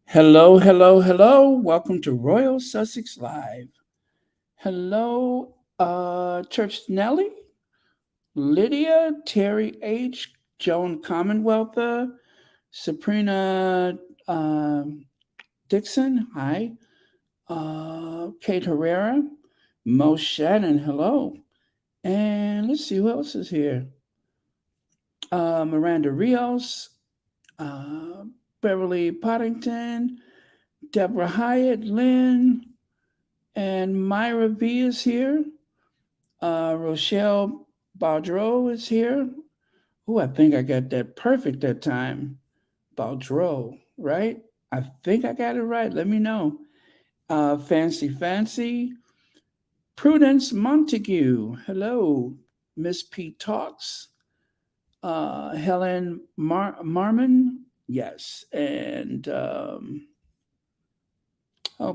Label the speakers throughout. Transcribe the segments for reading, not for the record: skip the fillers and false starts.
Speaker 1: Hello, hello, hello. Welcome to Royal Sussex Live. Hello, Church Nellie, Lydia, Terry H., Joan Commonwealther, Sabrina Dixon, hi, Kate Herrera, Mo Shannon, hello. And let's see who else is here. Miranda Rios, uh, Beverly Poddington, Deborah Hyatt, Lynn, and Myra V is here. Rochelle Baudreau is here. Oh, I think I got that perfect that time. Baudreau, right? I think I got it right. Let me know. Fancy Fancy. Prudence Montague. Hello. Miss P Talks. Helen Marmon. Yes. And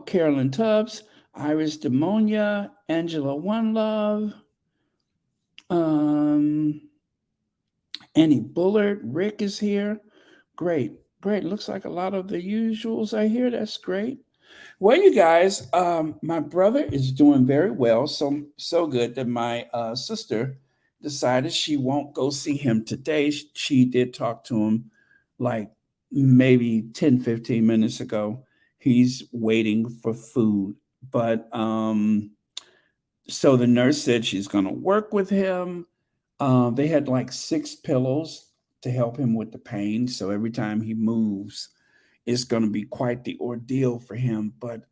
Speaker 1: Carolyn Tubbs. Iris Demonia. Angela One Love. Um, Annie Bullard, Rick is here. Great, great. Looks like a lot of the usuals are here. That's great. Well, you guys, my brother is doing very well. So good that my sister decided she won't go see him today. She did talk to him like maybe 10, 15 minutes ago. He's waiting for food. But so the nurse said she's going to work with him. They had like 6 pillows to help him with the pain. So every time he moves, it's going to be quite the ordeal for him. But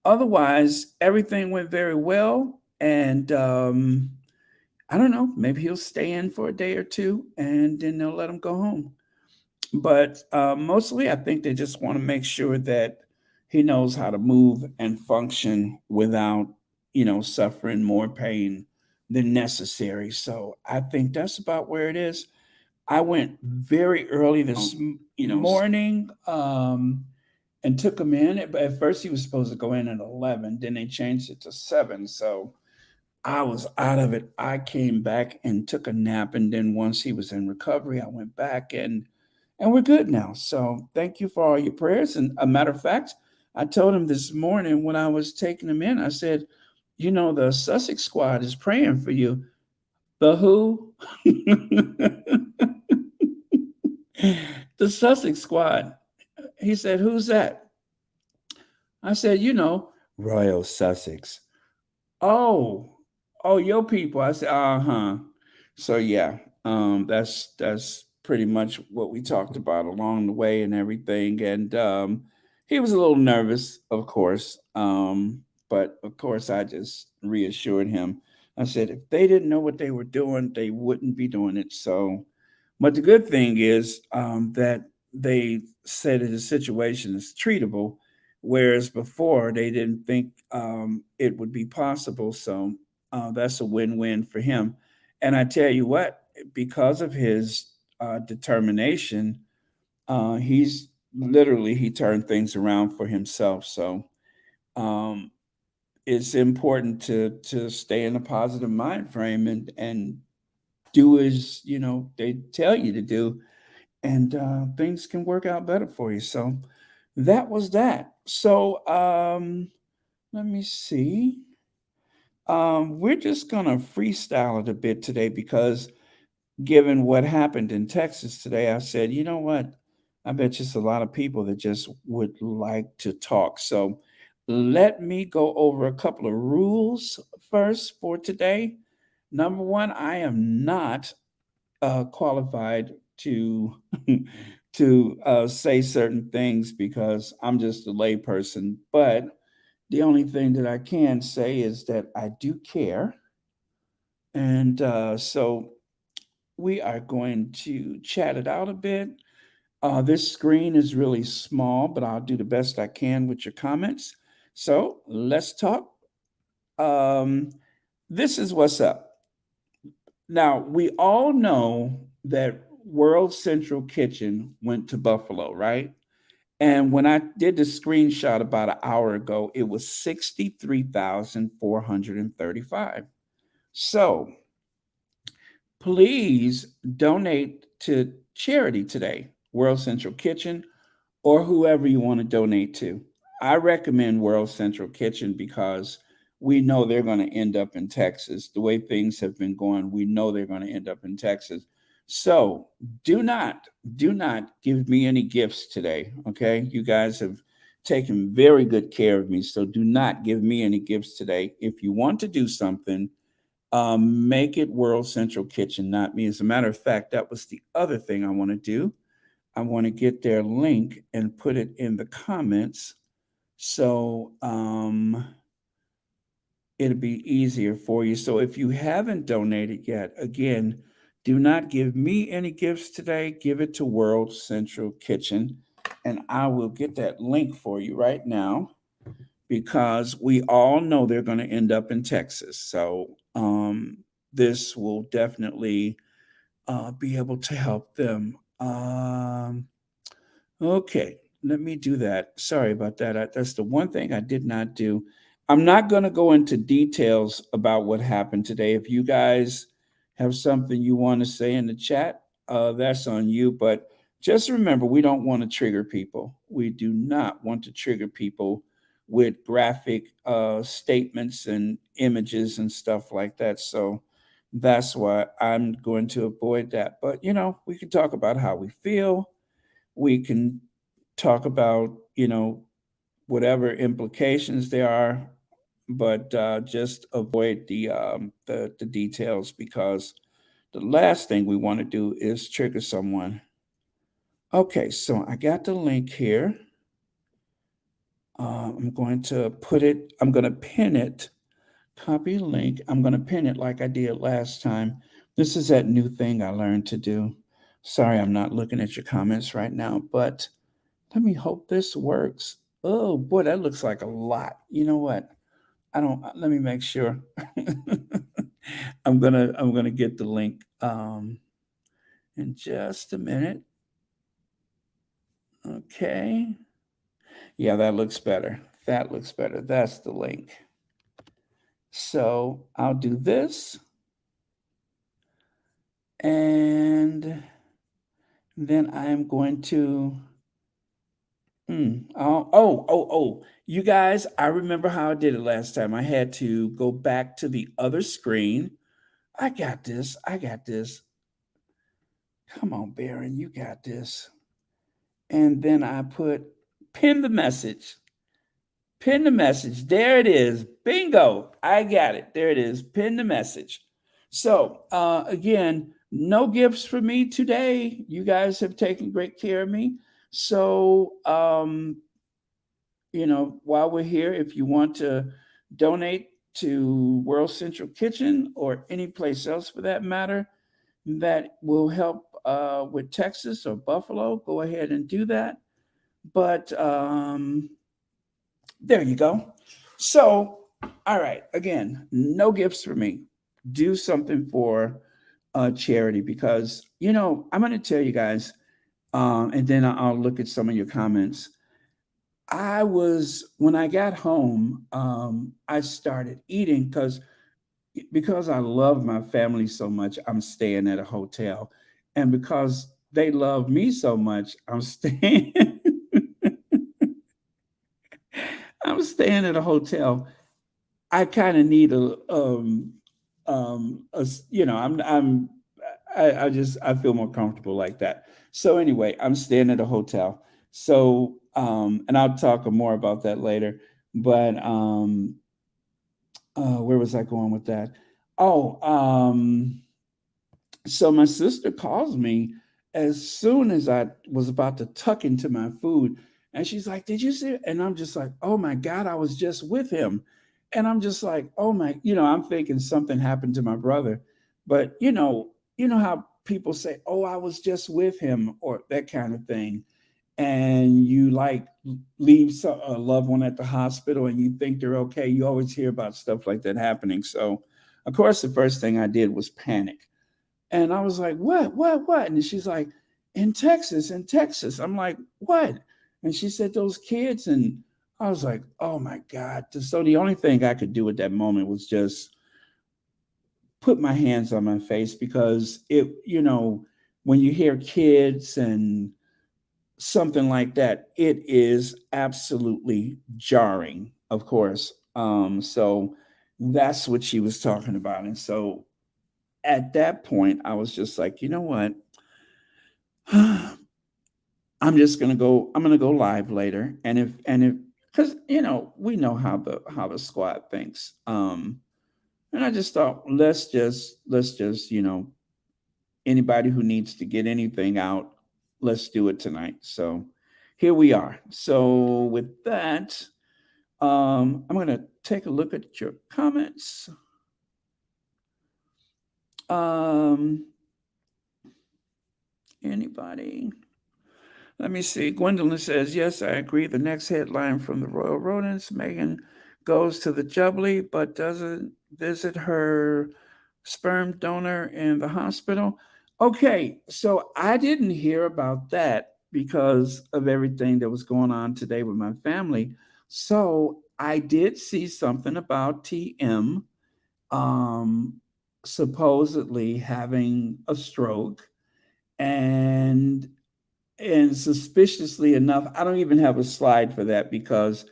Speaker 1: otherwise, everything went very well. And I don't know, maybe he'll stay in for a day or two and then they'll let him go home. But mostly, I think they just want to make sure that he knows how to move and function without, suffering more pain than necessary. So I think that's about where it is. I went very early this morning and took him in. But at first, he was supposed to go in at 11. Then they changed it to 7. So I was out of it. I came back and took a nap, and then once he was in recovery, I went back and we're good now. So thank you for all your prayers. And a matter of fact, I told him this morning when I was taking him in, I said, the Sussex squad is praying for you. The who? The Sussex squad. He said, who's that? I said, Royal Sussex. Oh, oh, your people. I said, uh-huh. So yeah, that's pretty much what we talked about along the way and everything. And he was a little nervous, of course. But of course I just reassured him. I said if they didn't know what they were doing, they wouldn't be doing it. So but the good thing is that they said that the situation is treatable, whereas before they didn't think it would be possible. So that's a win-win for him. And I tell you what, because of his determination, he's literally he turned things around for himself. So um, it's important to stay in a positive mind frame and do as they tell you to do, and things can work out better for you. So that was that. So let me see. We're just gonna freestyle it a bit today because given what happened in Texas today, I said, you know what? I bet just a lot of people that just would like to talk. So let me go over a couple of rules first for today. Number one, I am not qualified to to say certain things because I'm just a layperson. But the only thing that I can say is that I do care And so we are going to chat it out a bit. This screen is really small, but I'll do the best I can with your comments. So let's talk. Um, this is what's up. Now, we all know that World Central Kitchen went to Buffalo, right? And when I did the screenshot about an hour ago, it was 63,435. So please donate to charity today, World Central Kitchen, or whoever you want to donate to. I recommend World Central Kitchen because we know they're going to end up in Texas. The way things have been going, we know they're going to end up in Texas. So do not, do not give me any gifts today. Okay. You guys have taken very good care of me. So do not give me any gifts today. If you want to do something, make it World Central Kitchen, not me. As a matter of fact, that was the other thing I want to do. I want to get their link and put it in the comments so it'll be easier for you. So if you haven't donated yet, again, do not give me any gifts today. Give it to World Central Kitchen, and I will get that link for you right now because we all know they're going to end up in Texas. So this will definitely be able to help them. Okay, let me do that. Sorry about that. That's the one thing I did not do. I'm not going to go into details about what happened today. If you guys have something you want to say in the chat, that's on you. But just remember, we don't want to trigger people. We do not want to trigger people with graphic statements and images and stuff like that. So that's why I'm going to avoid that. But, we can talk about how we feel. We can talk about, whatever implications there are, but just avoid the details because the last thing we want to do is trigger someone. Okay, so I got the link here. I'm going to put it, I'm going to pin it, copy link. I'm going to pin it like I did last time. This is that new thing I learned to do. Sorry, I'm not looking at your comments right now, but let me hope this works. Oh boy, that looks like a lot. You know what? I don't let me make sure. I'm gonna get the link in just a minute. Okay. Yeah, that looks better. That looks better. That's the link. So I'll do this and then I'm going to oh. You guys, I remember how I did it last time. I had to go back to the other screen. I got this. I got this. Come on, Baron, you got this. And then I put pin the message. Pin the message. There it is. Bingo. I got it. There it is. Pin the message. So, again, no gifts for me today. You guys have taken great care of me. So, while we're here, if you want to donate to World Central Kitchen or any place else for that matter, that will help with Texas or Buffalo, go ahead and do that. But there you go. So, all right, again, no gifts for me. Do something for charity because, I'm going to tell you guys, and then I'll look at some of your comments. When I got home, I started eating because I love my family so much, I'm staying at a hotel. And because they love me so much, I'm staying at a hotel. I kind of need I feel more comfortable like that. So anyway, I'm staying at a hotel. So and I'll talk more about that later. But where was I going with that? Oh, so my sister calls me as soon as I was about to tuck into my food. And she's like, "Did you see it?" And I'm just like, "Oh my God, I was just with him." And I'm just like, oh my, I'm thinking something happened to my brother. But you know how people say, oh, I was just with him, or that kind of thing. And you like leave a loved one at the hospital and you think they're okay. You always hear about stuff like that happening. So, of course, the first thing I did was panic. And I was like, what? And she's like, in Texas, in Texas. I'm like, what? And she said, those kids. And I was like, oh my God. So the only thing I could do at that moment was just put my hands on my face, because when you hear kids and something like that, it is absolutely jarring, of course. So that's what she was talking about. And so at that point, I was just like, you know what? I'm gonna go live later. And if because we know how the squad thinks. And I just thought, let's just, anybody who needs to get anything out, let's do it tonight. So here we are. So with that, I'm gonna take a look at your comments. Um, Anybody? Let me see. Gwendolyn says, yes, I agree. The next headline from the Royal Rodents, Meghan goes to the Jubilee, but doesn't visit her sperm donor in the hospital. Okay, so I didn't hear about that because of everything that was going on today with my family. So I did see something about TM um, supposedly having a stroke, and suspiciously enough, I don't even have a slide for that because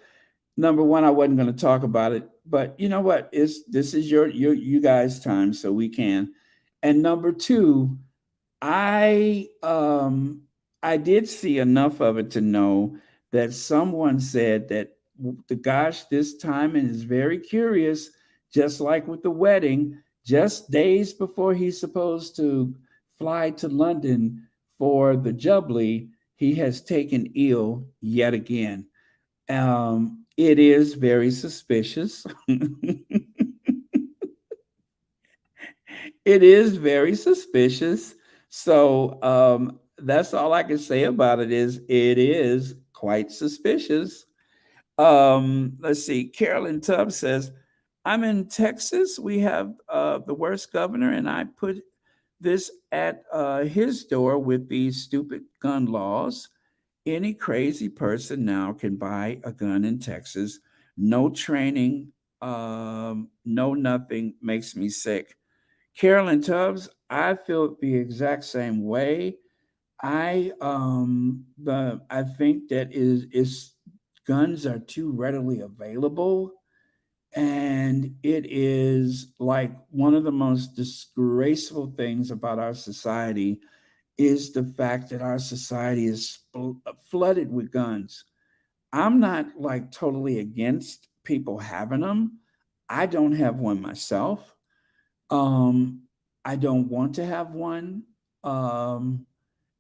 Speaker 1: number one, I wasn't going to talk about it. But you know what? This is your you guys' time, so we can. And number two, I did see enough of it to know that someone said that the gosh, this timing is very curious, just like with the wedding, just days before he's supposed to fly to London for the Jubilee, he has taken ill yet again. It is very suspicious. It is very suspicious. So that's all I can say about it is it is quite suspicious. Let's see. Carolyn Tubbs says, I'm in Texas. We have the worst governor, and I put this at his door with these stupid gun laws. Any crazy person now can buy a gun in Texas. No training, no nothing, makes me sick. Carolyn Tubbs, I feel the exact same way. I think that is guns are too readily available, and it is like one of the most disgraceful things about our society is the fact that our society is flooded with guns. I'm not like totally against people having them. I don't have one myself. Um, I don't want to have one. Um,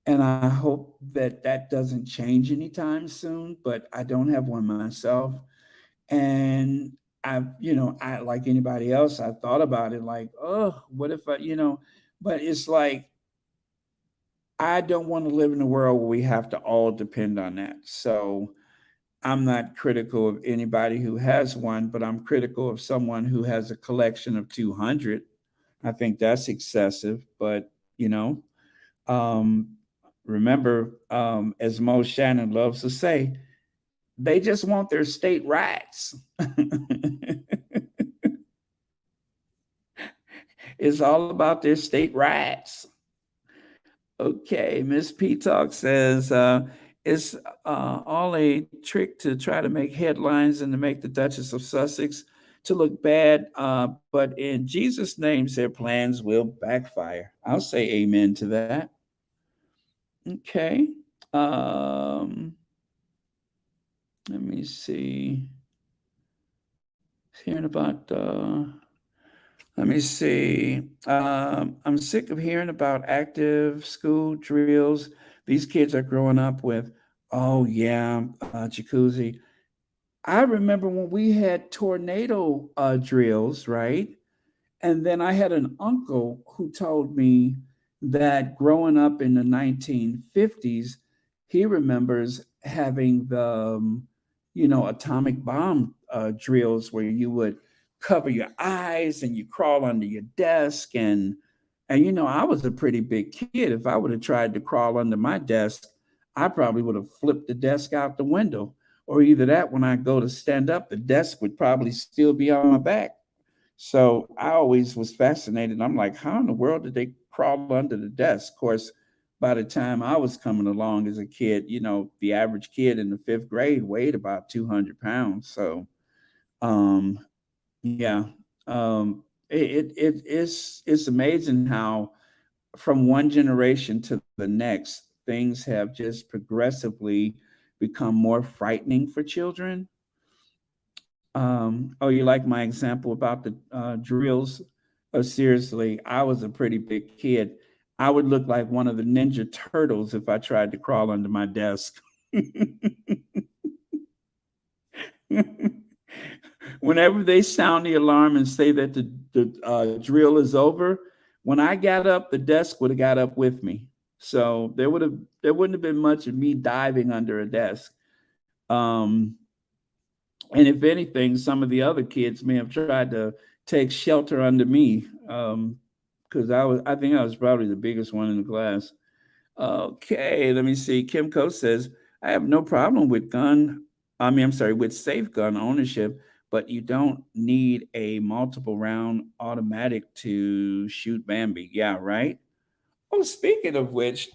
Speaker 1: and I hope that that doesn't change anytime soon, but I don't have one myself. And I like anybody else, I thought about it like, oh, what if but it's like, I don't want to live in a world where we have to all depend on that. So I'm not critical of anybody who has one, but I'm critical of someone who has a collection of 200. I think that's excessive, but um, remember, as Mo Shannon loves to say, they just want their state rights. It's all about their state rights. Okay, Miss P Talk says it's all a trick to try to make headlines and to make the Duchess of Sussex to look bad. But in Jesus' name, their plans will backfire. I'll say amen to that. Okay. Um, Let me see. Hearing about let me see. I'm sick of hearing about active school drills. These kids are growing up with, oh yeah, jacuzzi. I remember when we had tornado drills, right? And then I had an uncle who told me that growing up in the 1950s, he remembers having the, atomic bomb drills where you would cover your eyes and you crawl under your desk. And, I was a pretty big kid. If I would have tried to crawl under my desk, I probably would have flipped the desk out the window. Or either that, when I go to stand up, the desk would probably still be on my back. So I always was fascinated. I'm like, how in the world did they crawl under the desk? Of course, by the time I was coming along as a kid, the average kid in the fifth grade weighed about 200 pounds. So, um, yeah, it's amazing how from one generation to the next, things have just progressively become more frightening for children. Oh, you like my example about the drills? Oh, seriously, I was a pretty big kid. I would look like one of the Ninja Turtles if I tried to crawl under my desk. Whenever they sound the alarm and say that the drill is over, when I got up, the desk would have got up with me. So there wouldn't have been much of me diving under a desk. Um, and if anything, some of the other kids may have tried to take shelter under me, because I think I was probably the biggest one in the class. Okay, let me see. Kimco says, I have no problem with I'm sorry, with safe gun ownership, but you don't need a multiple round automatic to shoot Bambi. Yeah, right. Oh, speaking of which,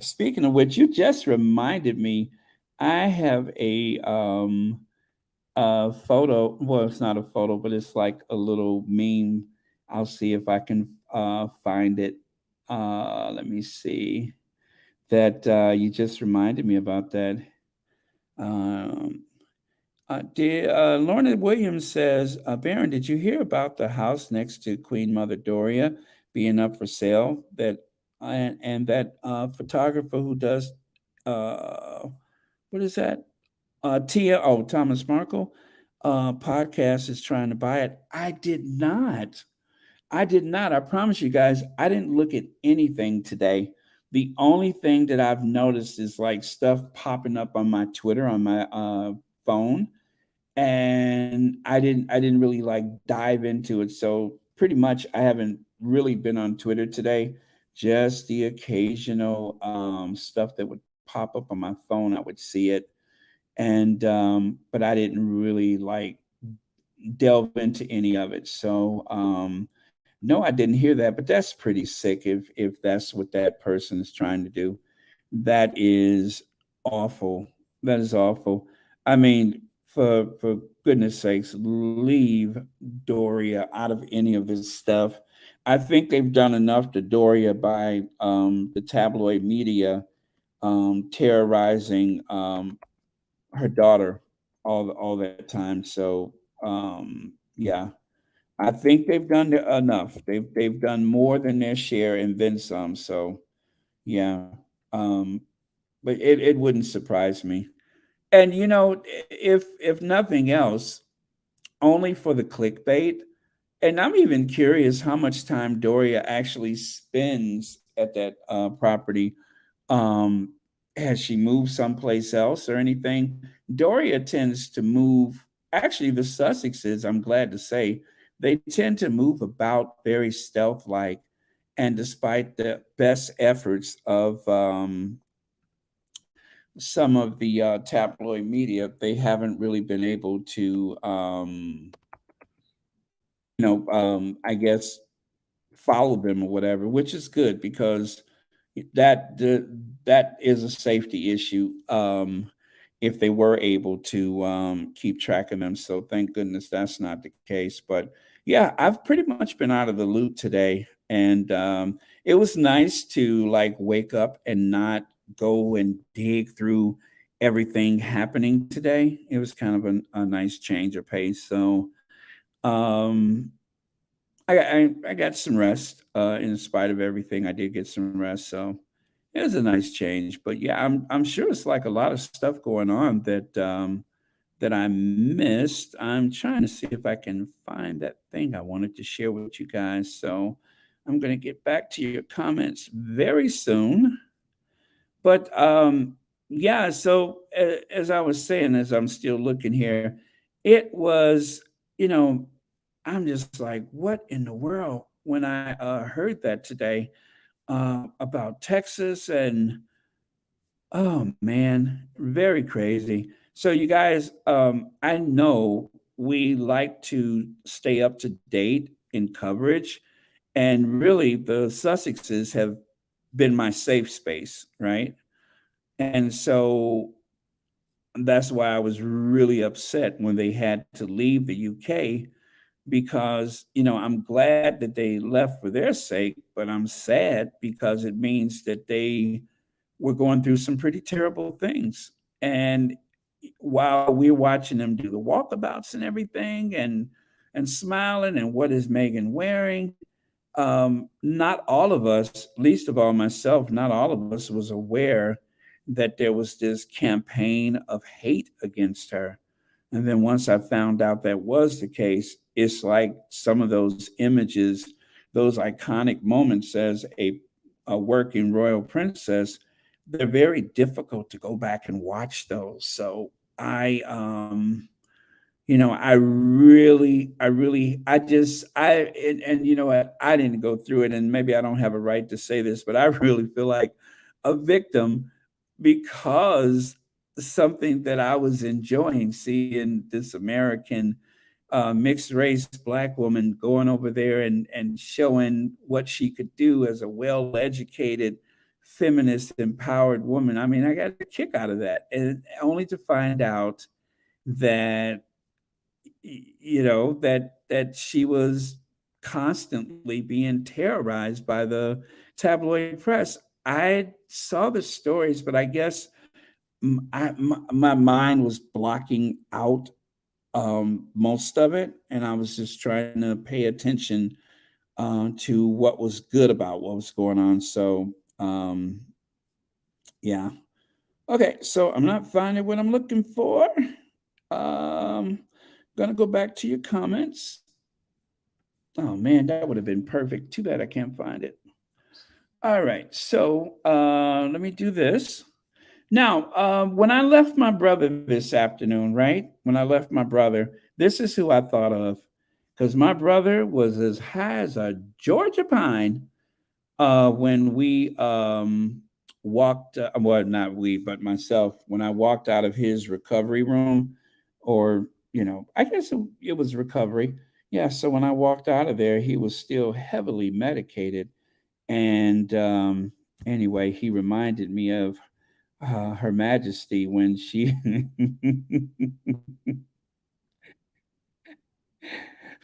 Speaker 1: you just reminded me. I have a photo. Well, it's not a photo, but it's like a little meme. I'll see if I can find it. Let me see. That you just reminded me about that. Um, Lorna Williams says, Baron, did you hear about the house next to Queen Mother Doria being up for sale? And that photographer who does what is that? Thomas Markle podcast is trying to buy it. I did not. I did not. I promise you guys, I didn't look at anything today. The only thing that I've noticed is like stuff popping up on my Twitter on my phone, and I didn't really like dive into it. So pretty much, I haven't really been on Twitter today. Just the occasional stuff that would pop up on my phone, I would see it, and but I didn't really like delve into any of it. So no, I didn't hear that, but that's pretty sick if that's what that person is trying to do. That is awful. That is awful. I mean, for goodness sakes, leave Doria out of any of this stuff. I think they've done enough to Doria by the tabloid media terrorizing her daughter all that time. So yeah, I think they've done enough. They've done more than their share and then some. So yeah, um, but it wouldn't surprise me. And if nothing else, only for the clickbait. And I'm even curious how much time Doria actually spends at that property. Um, has she moved someplace else or anything? Doria tends to move. Actually, the Sussexes, I'm glad to say, they tend to move about very stealth-like, and despite the best efforts of some of the tabloid media, they haven't really been able to, I guess, follow them or whatever, which is good because that is a safety issue. If they were able to keep track of them, so thank goodness that's not the case. But yeah, I've pretty much been out of the loop today, and it was nice to like wake up and not go and dig through everything happening today. It was kind of a nice change of pace. So um, I got some rest, in spite of everything. I did get some rest, so it was a nice change. But yeah, I'm sure it's like a lot of stuff going on that I missed. I'm trying to see if I can find that thing I wanted to share with you guys. So I'm going to get back to your comments very soon. But yeah, so as I was saying, as I'm still looking here, it was, you know, I'm just like, what in the world? When I heard that today about Texas and oh man, very crazy. So you guys, I know we like to stay up to date in coverage, and really the Sussexes have been my safe space, right? And so that's why I was really upset when they had to leave the UK because, I'm glad that they left for their sake, but I'm sad because it means that they were going through some pretty terrible things. And while we're watching them do the walkabouts and everything and smiling and what is Meghan wearing, not all of us, least of all myself, not all of us was aware that there was this campaign of hate against her. And then once I found out that was the case, it's like some of those images, those iconic moments as a working royal princess, they're very difficult to go back and watch those. So and you know what? I didn't go through it, and maybe I don't have a right to say this, but I really feel like a victim because something that I was enjoying seeing this American mixed race black woman going over there and showing what she could do as a well educated, feminist, empowered woman. I mean, I got a kick out of that, and only to find out that that she was constantly being terrorized by the tabloid press. I saw the stories, but I guess my mind was blocking out most of it, and I was just trying to pay attention to what was good about what was going on. So yeah. Okay, so I'm not finding what I'm looking for. Gonna go back to your comments. Oh man, that would have been perfect. Too bad I can't find it. All right, so let me do this. Now, when I left my brother this afternoon, right? When I left my brother, this is who I thought of because my brother was as high as a Georgia pine when we walked, well, not we, but myself, when I walked out of his recovery room, or, I guess it was recovery. Yeah. So when I walked out of there, he was still heavily medicated. And anyway, he reminded me of Her Majesty when she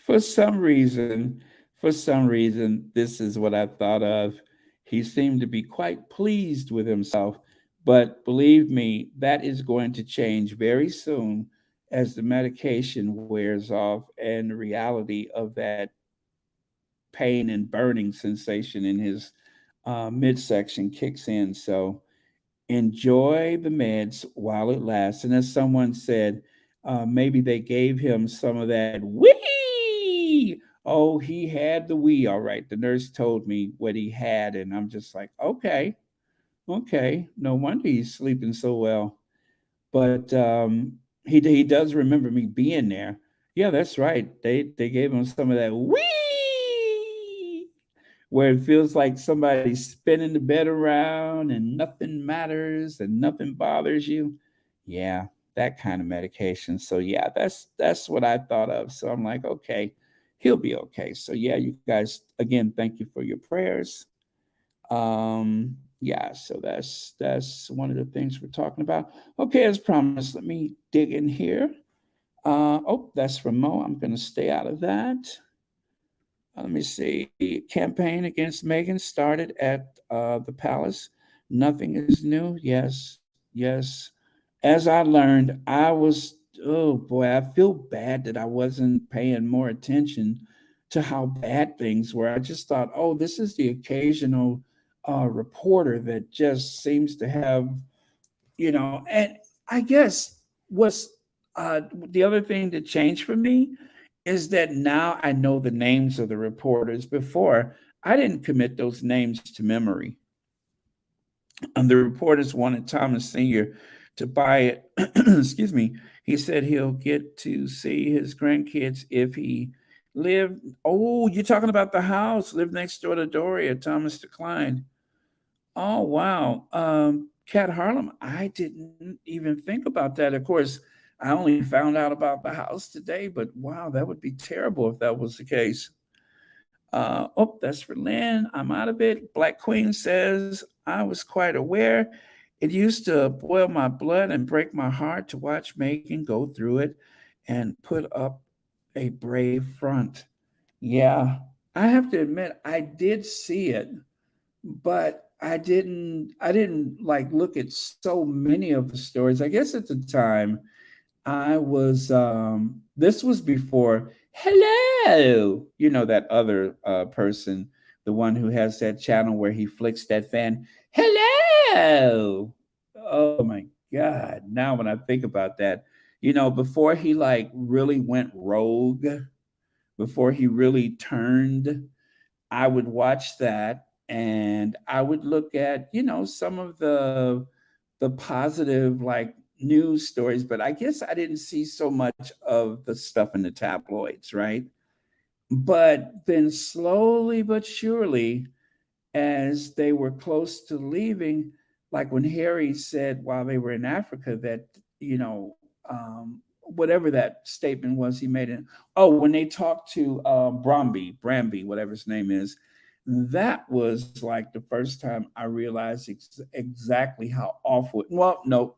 Speaker 1: For some reason, this is what I thought of. He seemed to be quite pleased with himself, but believe me, that is going to change very soon as the medication wears off and the reality of that pain and burning sensation in his midsection kicks in. So enjoy the meds while it lasts. And as someone said, maybe they gave him some of that wee. Oh, he had the wee. All right. The nurse told me what he had. And I'm just like, okay, okay. No wonder he's sleeping so well. But he does remember me being there. Yeah, that's right. They gave him some of that wee where it feels like somebody's spinning the bed around and nothing matters and nothing bothers you. Yeah, that kind of medication. So yeah, that's what I thought of. So I'm like, okay, he'll be okay. So yeah, you guys again, thank you for your prayers. Yeah, so that's one of the things we're talking about. Okay, as promised, let me dig in here. Oh, that's from Mo. I'm going to stay out of that. Let me see. Campaign against Meghan started at the palace. Nothing is new. Yes, yes. As I learned, oh boy, I feel bad that I wasn't paying more attention to how bad things were. I just thought, oh, this is the occasional reporter that just seems to have, and I guess what's The other thing that changed for me is that now I know the names of the reporters. Before, I didn't commit those names to memory. And the reporters wanted Thomas Sr. to buy it. Excuse me. He said he'll get to see his grandkids if he lived. Oh, you're talking about the house, lived next door to Doria. Thomas declined. Oh, wow. Cat Harlem, I didn't even think about that. Of course, I only found out about the house today, but wow, that would be terrible if that was the case. Oh, that's for Lynn. I'm out of it. Black Queen says, I was quite aware. It used to boil my blood and break my heart to watch Megan go through it and put up a brave front. Yeah, I have to admit, I did see it, but I didn't like look at so many of the stories. I guess at the time I was this was before hello, that other person, the one who has that channel where he flicks that fan. Hello. Oh my god. Now when I think about that, before he like really went rogue, before he really turned, I would watch that and I would look at, some of the positive like news stories, but I guess I didn't see so much of the stuff in the tabloids, right? But then slowly but surely, as they were close to leaving, like when Harry said while they were in Africa that, whatever that statement was he made it. Oh, when they talked to Bramby, whatever his name is, that was like the first time I realized exactly how awful. Well, no,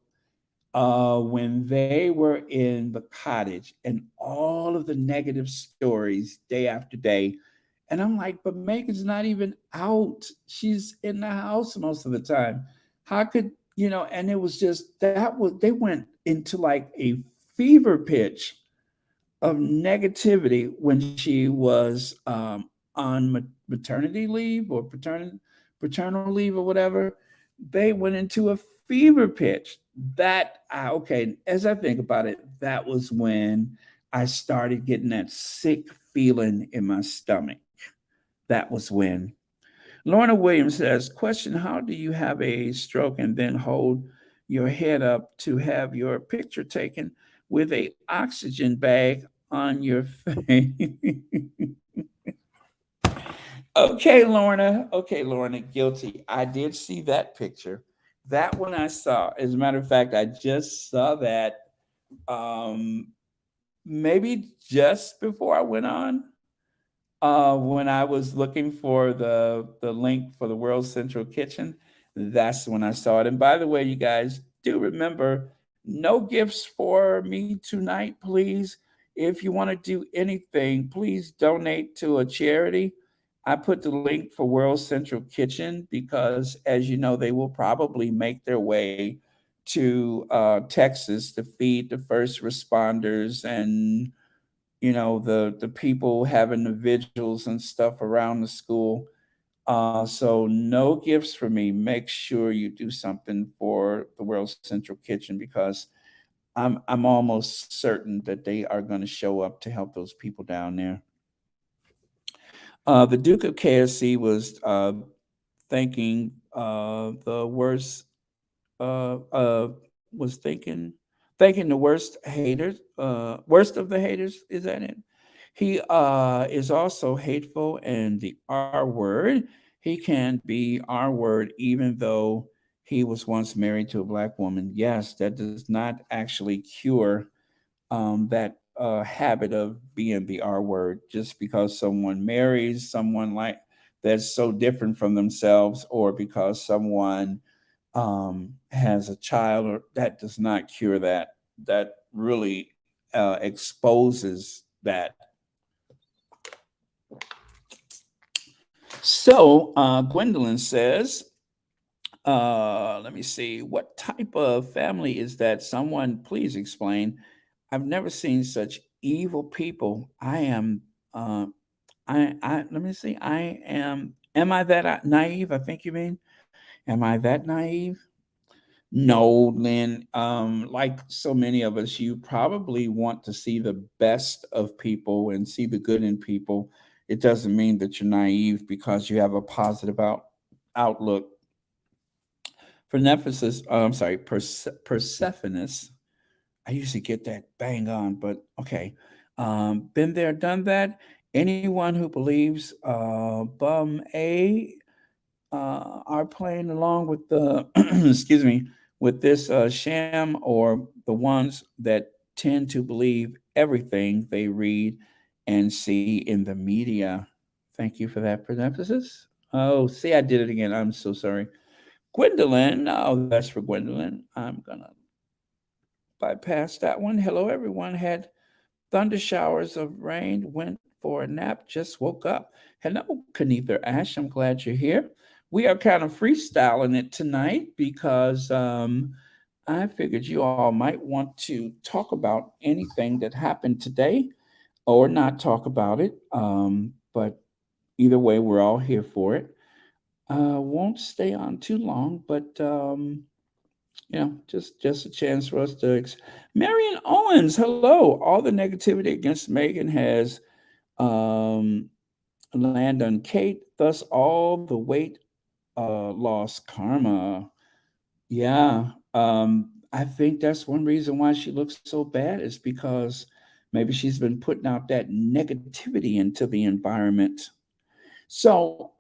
Speaker 1: when they were in the cottage and all of the negative stories day after day. And I'm like, but Megan's not even out. She's in the house most of the time. How could, and it was just they went into like a fever pitch of negativity when she was on maternity leave or paternal leave or whatever. They went into a fever pitch. Okay, as I think about it, that was when I started getting that sick feeling in my stomach. That was when. Lorna Williams says, question, how do you have a stroke and then hold your head up to have your picture taken with a oxygen bag on your face? Okay, Lorna. Okay, Lorna, guilty. I did see that picture. That one I saw. As a matter of fact, I just saw that um, maybe just before I went on. When I was looking for the link for the World Central Kitchen, that's when I saw it. And by the way, you guys do remember no gifts for me tonight, please. If you want to do anything, please donate to a charity. I put the link for World Central Kitchen because, as you know, they will probably make their way to Texas to feed the first responders and the people having the vigils and stuff around the school. So no gifts for me. Make sure you do something for the World Central Kitchen because I'm almost certain that they are going to show up to help those people down there. The Duke of KSC was thinking the worst was thinking the worst of the haters. Is that it? He is also hateful and the R word. He can be R word even though he was once married to a black woman. Yes, that does not actually cure that habit of being the R word just because someone marries someone like that's so different from themselves, or because someone has a child, or that does not cure that. That really exposes that. So Gwendolyn says, let me see, what type of family is that? Someone please explain. I've never seen such evil people. I am I let me see. Am I that naive? I think you mean. Am I that naive? No, Lynn. Like so many of us, you probably want to see the best of people and see the good in people. It doesn't mean that you're naive because you have a positive outlook. For Nephesis, I'm sorry, Persephone's. I usually get that bang on, but okay. Been there, done that. Anyone who believes bum A are playing along with the excuse me with this sham, or the ones that tend to believe everything they read and see in the media. Thank you for that parenthesis. Oh, see, I did it again. I'm so sorry. Gwendolyn. Oh, that's for Gwendolyn. I'm gonna bypass that one. Hello, everyone. Had thunder showers of rain, went for a nap, just woke up. Hello, Kanether Ash. I'm glad you're here. We are kind of freestyling it tonight because I figured you all might want to talk about anything that happened today or not talk about it. But either way, we're all here for it. Won't stay on too long, but just a chance for us to. Marion Owens, hello. All the negativity against Meghan has um, land on Kate, thus all the weight loss karma. Yeah, I think that's one reason why she looks so bad is because maybe she's been putting out that negativity into the environment. So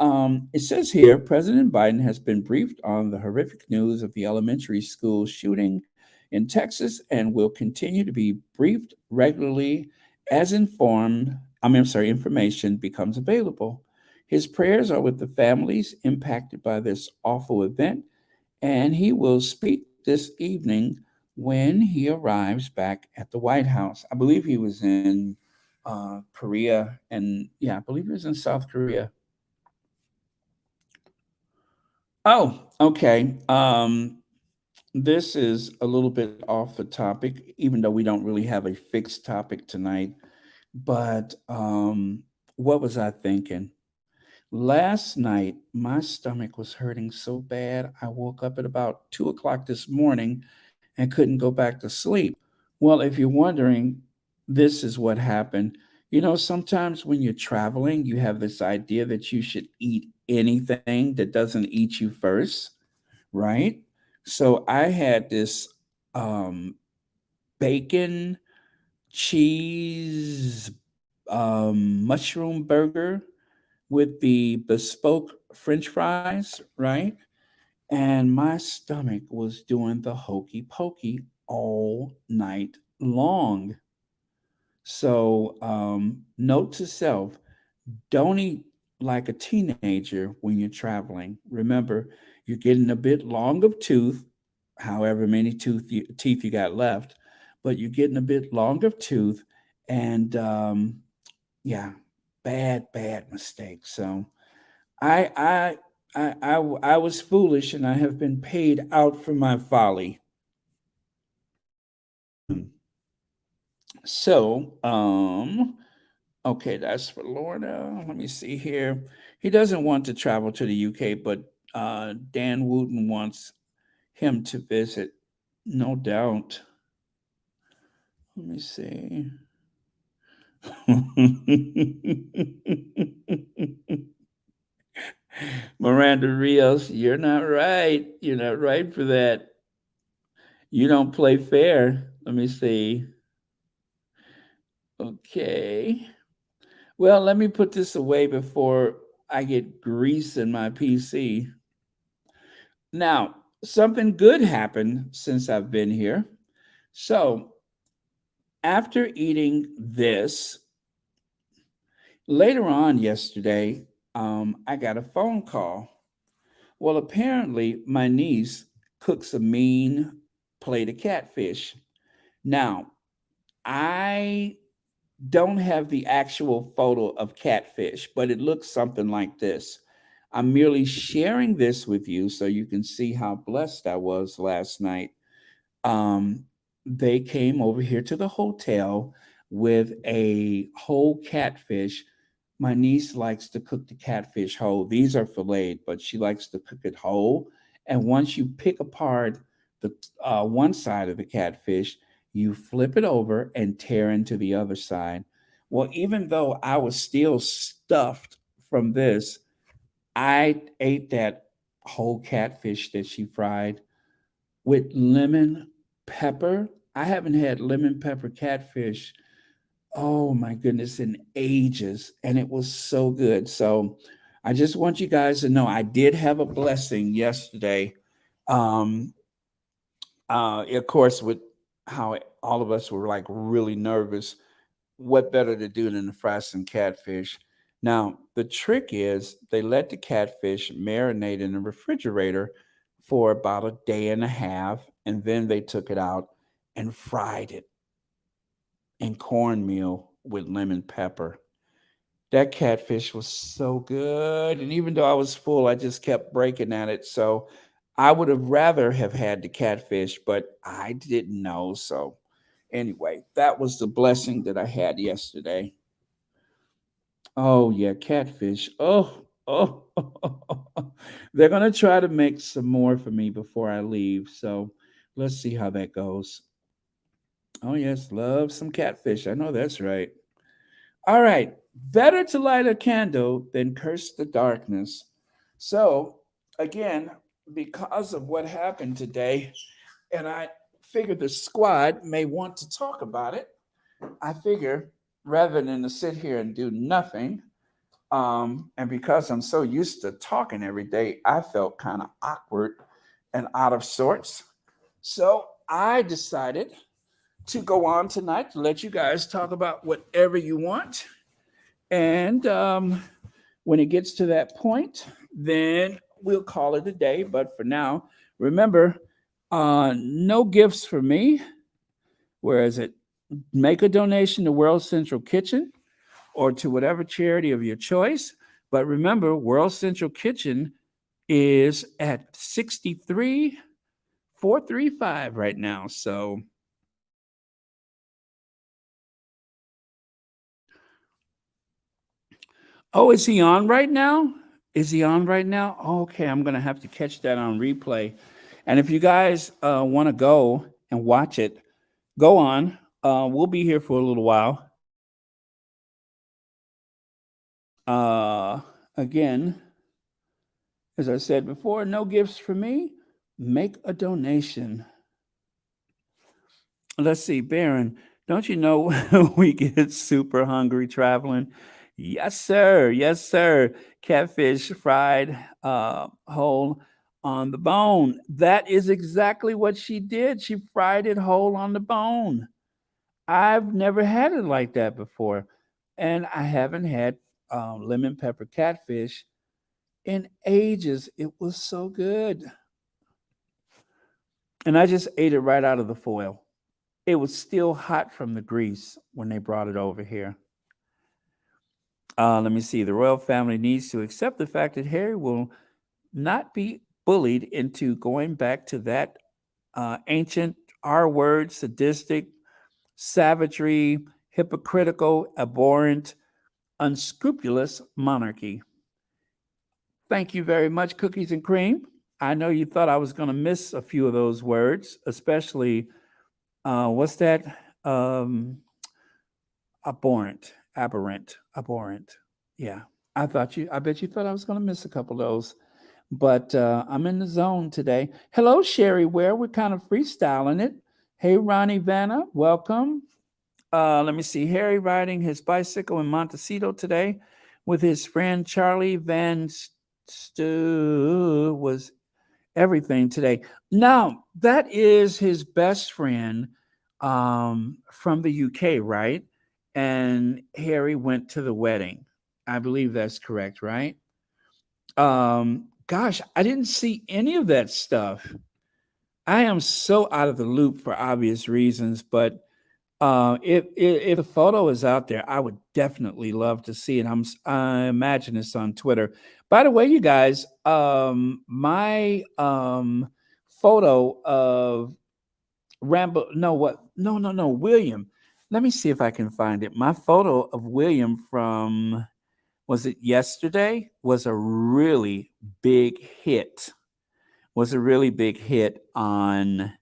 Speaker 1: it says here President Biden has been briefed on the horrific news of the elementary school shooting in Texas and will continue to be briefed regularly as information becomes available. His prayers are with the families impacted by this awful event, and he will speak this evening when he arrives back at the White House. I believe he was in Korea, and yeah, I believe he was in South Korea. Oh, okay. This is a little bit off the topic, even though we don't really have a fixed topic tonight. But what was I thinking? Last night, my stomach was hurting so bad, I woke up at about 2 o'clock this morning and couldn't go back to sleep. Well, if you're wondering, this is what happened. Sometimes when you're traveling, you have this idea that you should eat anything that doesn't eat you first, right? So I had this um, bacon, cheese, mushroom burger with the bespoke French fries, right? And my stomach was doing the hokey pokey all night long. So, note to self, don't eat like a teenager when you're traveling. Remember, you're getting a bit long of tooth, however many teeth you got left, but you're getting a bit long of tooth, and yeah, bad mistake. So I I I was foolish, and I have been paid out for my folly. So okay, that's for Lorna. Let me see here. He doesn't want to travel to the UK, but Dan Wooten wants him to visit. No doubt. Let me see. Miranda Rios, you're not right. You're not right for that. You don't play fair. Let me see. Okay. Well, let me put this away before I get grease in my PC. Now, something good happened since I've been here. So, after eating this, later on yesterday, I got a phone call. Well, apparently, my niece cooks a mean plate of catfish. Now, I don't have the actual photo of catfish, but it looks something like this. I'm merely sharing this with you so you can see how blessed I was last night. Um, they came over here to the hotel with a whole catfish. My niece likes to cook the catfish whole. These are filleted, but she likes to cook it whole. And once you pick apart the one side of the catfish, you flip it over and tear into the other side. Well, even though I was still stuffed from this, I ate that whole catfish that she fried with lemon pepper. I haven't had lemon pepper catfish, oh my goodness, in ages. And it was so good. So I just want you guys to know I did have a blessing yesterday. Um, of course, with how all of us were like really nervous, what better to do than to fry some catfish? Now, the trick is they let the catfish marinate in the refrigerator for about a day and a half, and then they took it out and fried it in cornmeal with lemon pepper. That catfish was so good. And even though I was full, I just kept breaking at it. So I would have rather have had the catfish, but I didn't know. So anyway, that was the blessing that I had yesterday. Oh yeah, catfish. Oh. They're gonna try to make some more for me before I leave. So let's see how that goes. Oh yes, love some catfish. I know that's right. All right. Better to light a candle than curse the darkness. So, again, because of what happened today, and I figured the squad may want to talk about it, I figure rather than to sit here and do nothing, and because I'm so used to talking every day, I felt kind of awkward and out of sorts. So, I decided to go on tonight to let you guys talk about whatever you want. And when it gets to that point, then we'll call it a day. But for now, remember, no gifts for me. Whereas it make a donation to World Central Kitchen or to whatever charity of your choice. But remember, World Central Kitchen is at 63,435 right now. So oh, is he on right now? Is he on right now? Okay, I'm gonna have to catch that on replay. And if you guys want to go and watch it, go on. We'll be here for a little while. Again, as I said before, no gifts for me. Make a donation. Let's see, Baron, don't you know we get super hungry traveling? Yes, sir. Yes, sir. Catfish fried whole on the bone. That is exactly what she did. She fried it whole on the bone. I've never had it like that before. And I haven't had lemon pepper catfish in ages. It was so good. And I just ate it right out of the foil. It was still hot from the grease when they brought it over here. Let me see. The royal family needs to accept the fact that Harry will not be bullied into going back to that ancient R word, sadistic, savagery, hypocritical, abhorrent, unscrupulous monarchy. Thank you very much, Cookies and Cream. I know you thought I was going to miss a few of those words, especially what's that? Um, abhorrent. Yeah, I bet you thought I was going to miss a couple of those, but I'm in the zone today. Hello, Sherry Ware. We're kind of freestyling it. Hey, Ronnie Vanna, welcome. Let me see. Harry riding his bicycle in Montecito today with his friend Charlie Van Stu was everything today. Now, that is his best friend from the UK, right? And Harry went to the wedding. I believe that's correct, right? Gosh, I didn't see any of that stuff. I am so out of the loop for obvious reasons, but if the photo is out there, I would definitely love to see it. I imagine it's on Twitter. By the way, you guys, my photo of Rambo. No, what? No. William. Let me see if I can find it. My photo of William from was it yesterday was a really big hit was a really big hit on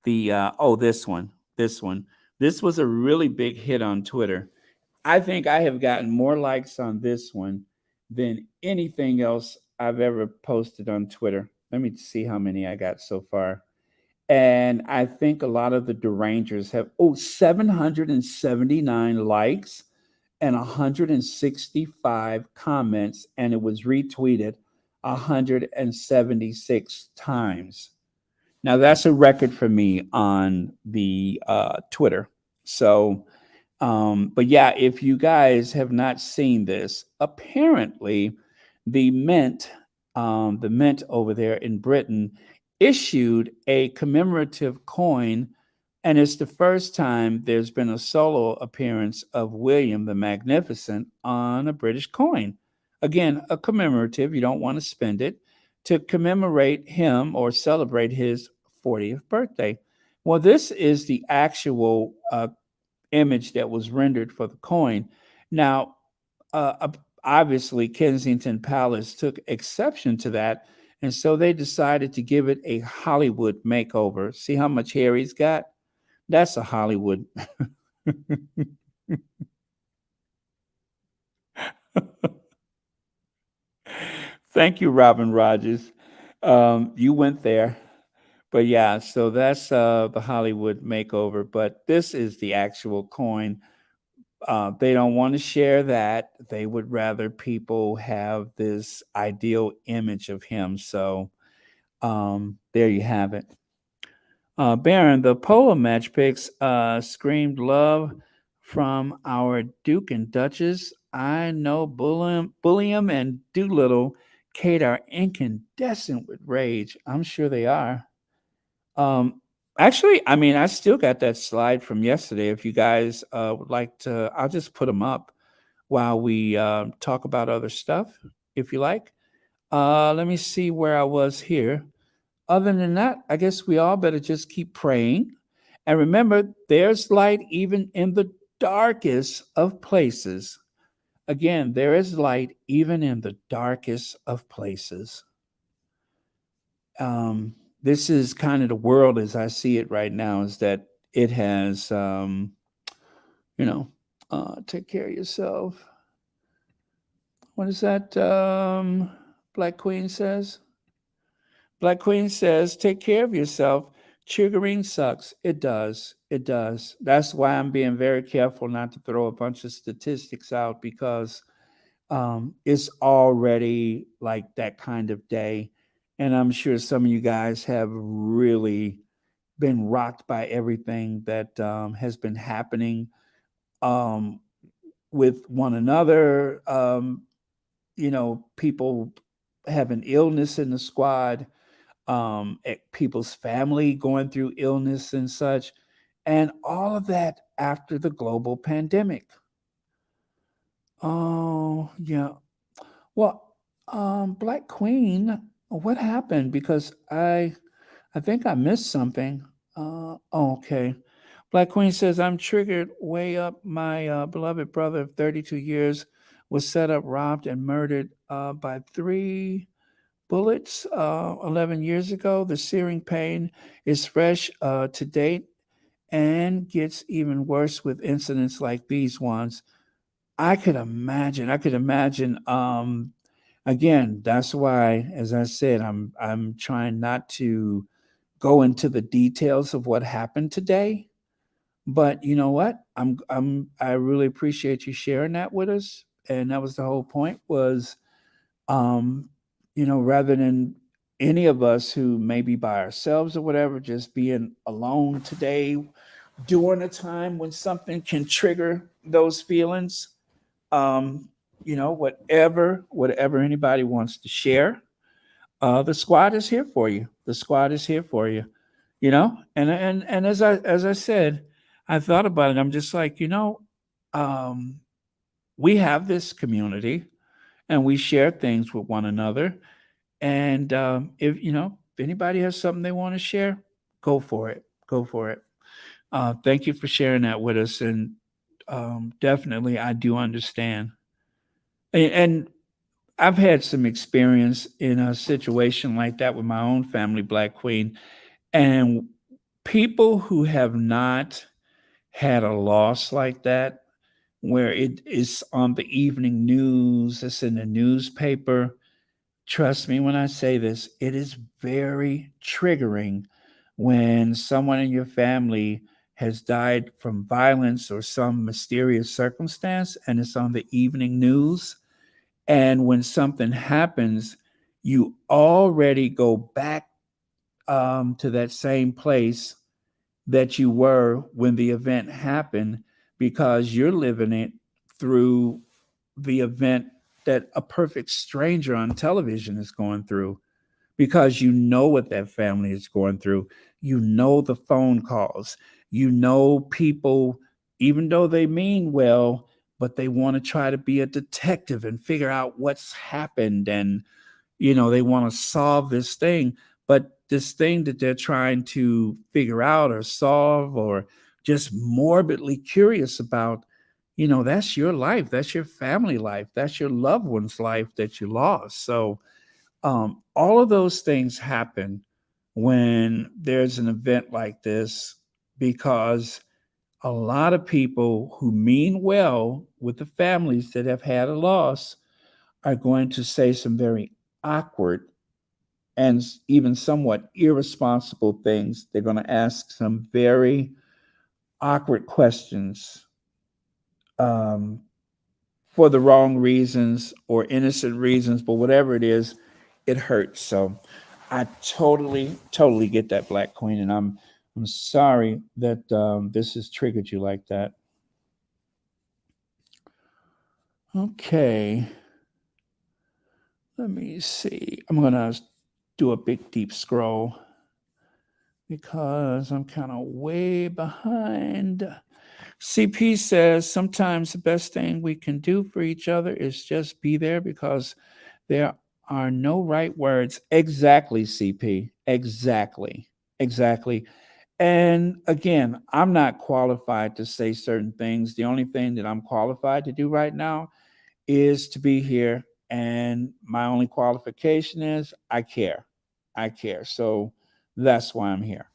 Speaker 1: the this one. This was a really big hit on Twitter. I think I have gotten more likes on this one than anything else I've ever posted on Twitter. Let me see how many I got so far. And I think a lot of the derangers have 779 likes and 165 comments, and it was retweeted 176 times. Now that's a record for me on the Twitter. So, but yeah, if you guys have not seen this, apparently the Mint over there in Britain issued a commemorative coin, and it's the first time there's been a solo appearance of William the Magnificent on a British coin. Again, a commemorative, you don't want to spend it, to commemorate him or celebrate his 40th birthday. Well, this is the actual image that was rendered for the coin. Now, obviously, Kensington Palace took exception to that, and so they decided to give it a Hollywood makeover. See how much hair he's got? That's a Hollywood. Thank you, Robin Rogers. You went there. But yeah, so that's the Hollywood makeover. But this is the actual coin. They don't want to share that. They would rather people have this ideal image of him. So there you have it. Baron, the polo match picks screamed love from our Duke and Duchess. I know Bulliam and Doolittle Kate are incandescent with rage. I'm sure they are. Um, Actually, I mean, I still got that slide from yesterday. If you guys would like to, I'll just put them up while we talk about other stuff, if you like. Let me see where I was here. Other than that, I guess we all better just keep praying. And remember, there's light even in the darkest of places. Again, there is light even in the darkest of places. This is kind of the world as I see it right now, is that it has, you know, take care of yourself. What is that? Black Queen says? Black Queen says, take care of yourself. Triggering sucks. It does. It does. That's why I'm being very careful not to throw a bunch of statistics out, because it's already like that kind of day. And I'm sure some of you guys have really been rocked by everything that has been happening um, with one another. People having illness in the squad, people's family going through illness and such, and all of that after the global pandemic. Oh, yeah. Well, Black Queen, what happened? Because I think I missed something. Okay. Black Queen says, I'm triggered way up. My beloved brother of 32 years was set up, robbed, and murdered by three bullets 11 years ago. The searing pain is fresh to date and gets even worse with incidents like these ones. I could imagine. I could imagine. Again, that's why, as I said, I'm trying not to go into the details of what happened today. But you know what? I really appreciate you sharing that with us. And that was the whole point, was um, rather than any of us who may be by ourselves or whatever, just being alone today during a time when something can trigger those feelings. Um, whatever anybody wants to share, the squad is here for you. The squad is here for you. And as I said, I thought about it. I'm just like, um, we have this community, and we share things with one another. And if anybody has something they want to share, go for it. Go for it. Thank you for sharing that with us. And definitely, I do understand. And I've had some experience in a situation like that with my own family, Black Queen, and people who have not had a loss like that, where it is on the evening news, it's in the newspaper. Trust me when I say this, it is very triggering when someone in your family has died from violence or some mysterious circumstance and it's on the evening news. And when something happens, you already go back to that same place that you were when the event happened because you're living it through the event that a perfect stranger on television is going through because you know what that family is going through. You know the phone calls. You know people, even though they mean well, but they want to try to be a detective and figure out what's happened and they want to solve this thing, but this thing that they're trying to figure out or solve or just morbidly curious about, that's your life, that's your family life, that's your loved one's life that you lost. So all of those things happen when there's an event like this because a lot of people who mean well with the families that have had a loss are going to say some very awkward and even somewhat irresponsible things. They're going to ask some very awkward questions um, for the wrong reasons or innocent reasons, but whatever it is, it hurts. So I totally get that, Black Queen, and I'm sorry that this has triggered you like that. Okay, let me see. I'm gonna do a big deep scroll because I'm kind of way behind. CP says sometimes the best thing we can do for each other is just be there because there are no right words. Exactly, CP. Exactly. Exactly. And again, I'm not qualified to say certain things. The only thing that I'm qualified to do right now is to be here. And my only qualification is I care. I care. So that's why I'm here.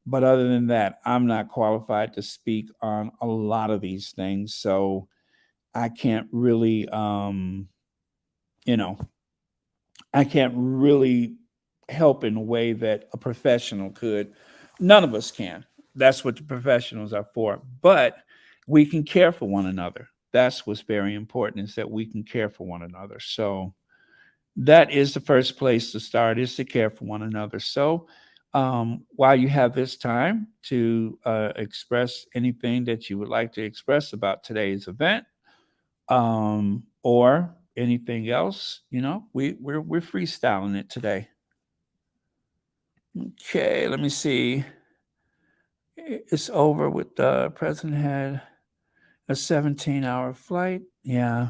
Speaker 1: But other than that, I'm not qualified to speak on a lot of these things. So I can't really, you know, I can't really help in a way that a professional could. None of us can. That's what the professionals are for. But we can care for one another. That's what's very important is that we can care for one another. So that is the first place to start is to care for one another. So while you have this time to express anything that you would like to express about today's event, or anything else, we're freestyling it today. Okay, let me see. It's over with the president had a 17-hour flight. Yeah.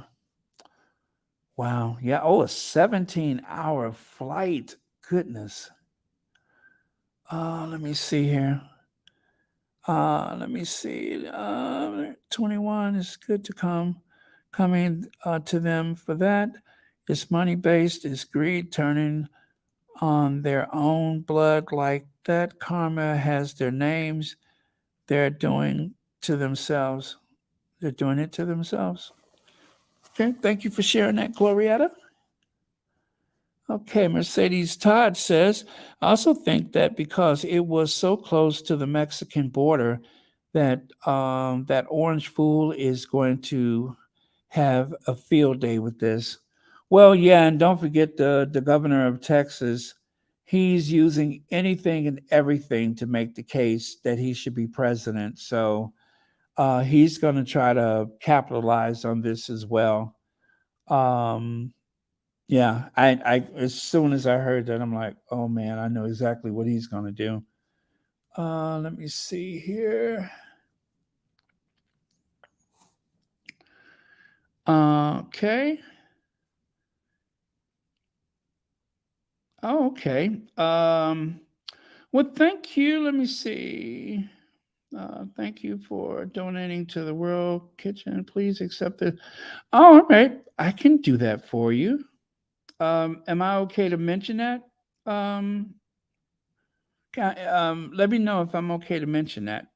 Speaker 1: Wow. Yeah. Oh, a 17-hour flight. Goodness. Let me see here. Let me see. 21 is good to coming to them for that. It's money based, it's greed turning on their own blood like that. Karma has their names. They're doing to themselves. They're doing it to themselves. Okay, thank you for sharing that, Glorietta. Okay, Mercedes Todd says, I also think that because it was so close to the Mexican border, that that orange fool is going to have a field day with this. Well, yeah, and don't forget the governor of Texas. He's using anything and everything to make the case that he should be president. So he's going to try to capitalize on this as well. Um, yeah, I as soon as I heard that, I'm like, oh man, I know exactly what he's going to do. Let me see here. Okay. Oh, okay. Well, thank you. Let me see. Thank you for donating to the World Kitchen. Please accept it. Oh, all right. I can do that for you. Am I okay to mention that? Um, let me know if I'm okay to mention that.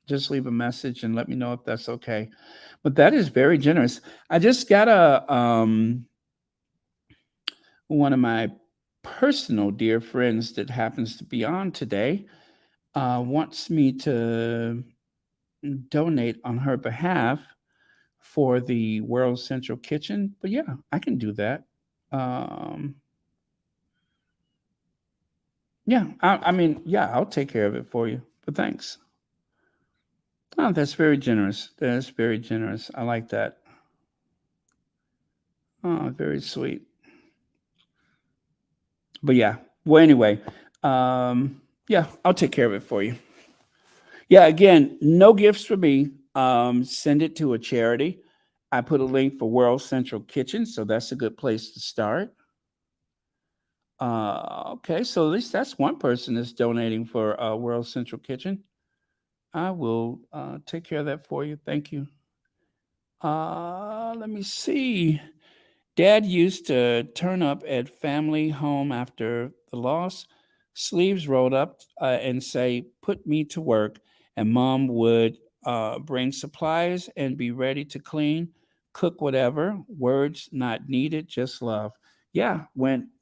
Speaker 1: Just leave a message and let me know if that's okay. But that is very generous. I just got a one of my personal dear friends that happens to be on today wants me to donate on her behalf for the World Central Kitchen. But yeah, I can do that. Um, yeah, I mean, yeah, I'll take care of it for you. But thanks. Oh, that's very generous. That's very generous. I like that. Oh, very sweet. But yeah. Well, anyway, yeah, I'll take care of it for you. Yeah, again, no gifts for me. Send it to a charity. I put a link for World Central Kitchen, so that's a good place to start. Okay, so at least that's one person that's donating for World Central Kitchen. I will take care of that for you. Thank you. Let me see. Dad used to turn up at family home after the loss, sleeves rolled up, and say, "Put me to work." And mom would bring supplies and be ready to clean, cook whatever. Words not needed, just love. Yeah,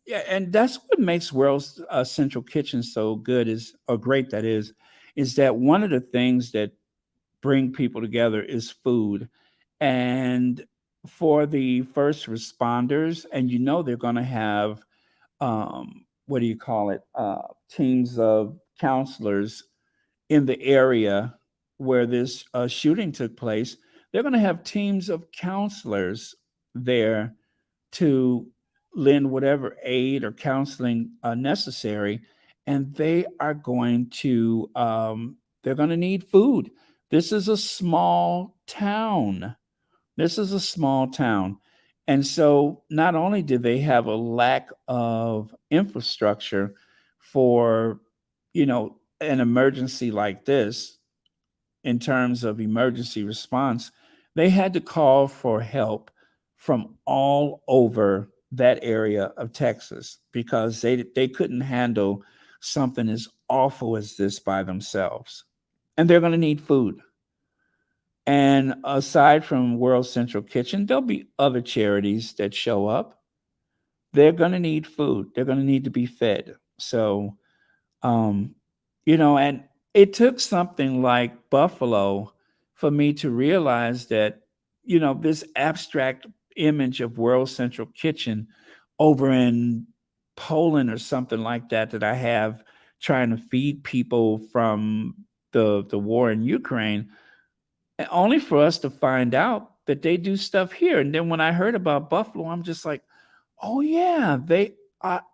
Speaker 1: yeah, and that's what makes World's Central Kitchen so good is or great. That is that one of the things that bring people together is food. And for the first responders, and they're going to have, what do you call it, teams of counselors in the area where this shooting took place. They're going to have teams of counselors there to lend whatever aid or counseling necessary, and they're going to need food. This is a small town. This is a small town. And so not only did they have a lack of infrastructure for, an emergency like this, in terms of emergency response, they had to call for help from all over that area of Texas because they couldn't handle something as awful as this by themselves. And they're going to need food. And aside from World Central Kitchen, there'll be other charities that show up. They're going to need food. They're going to need to be fed. So, um, and it took something like Buffalo for me to realize that, this abstract image of World Central Kitchen over in Poland or something like that I have trying to feed people from the war in Ukraine, and only for us to find out that they do stuff here. And then when I heard about Buffalo, I'm just like, oh yeah, they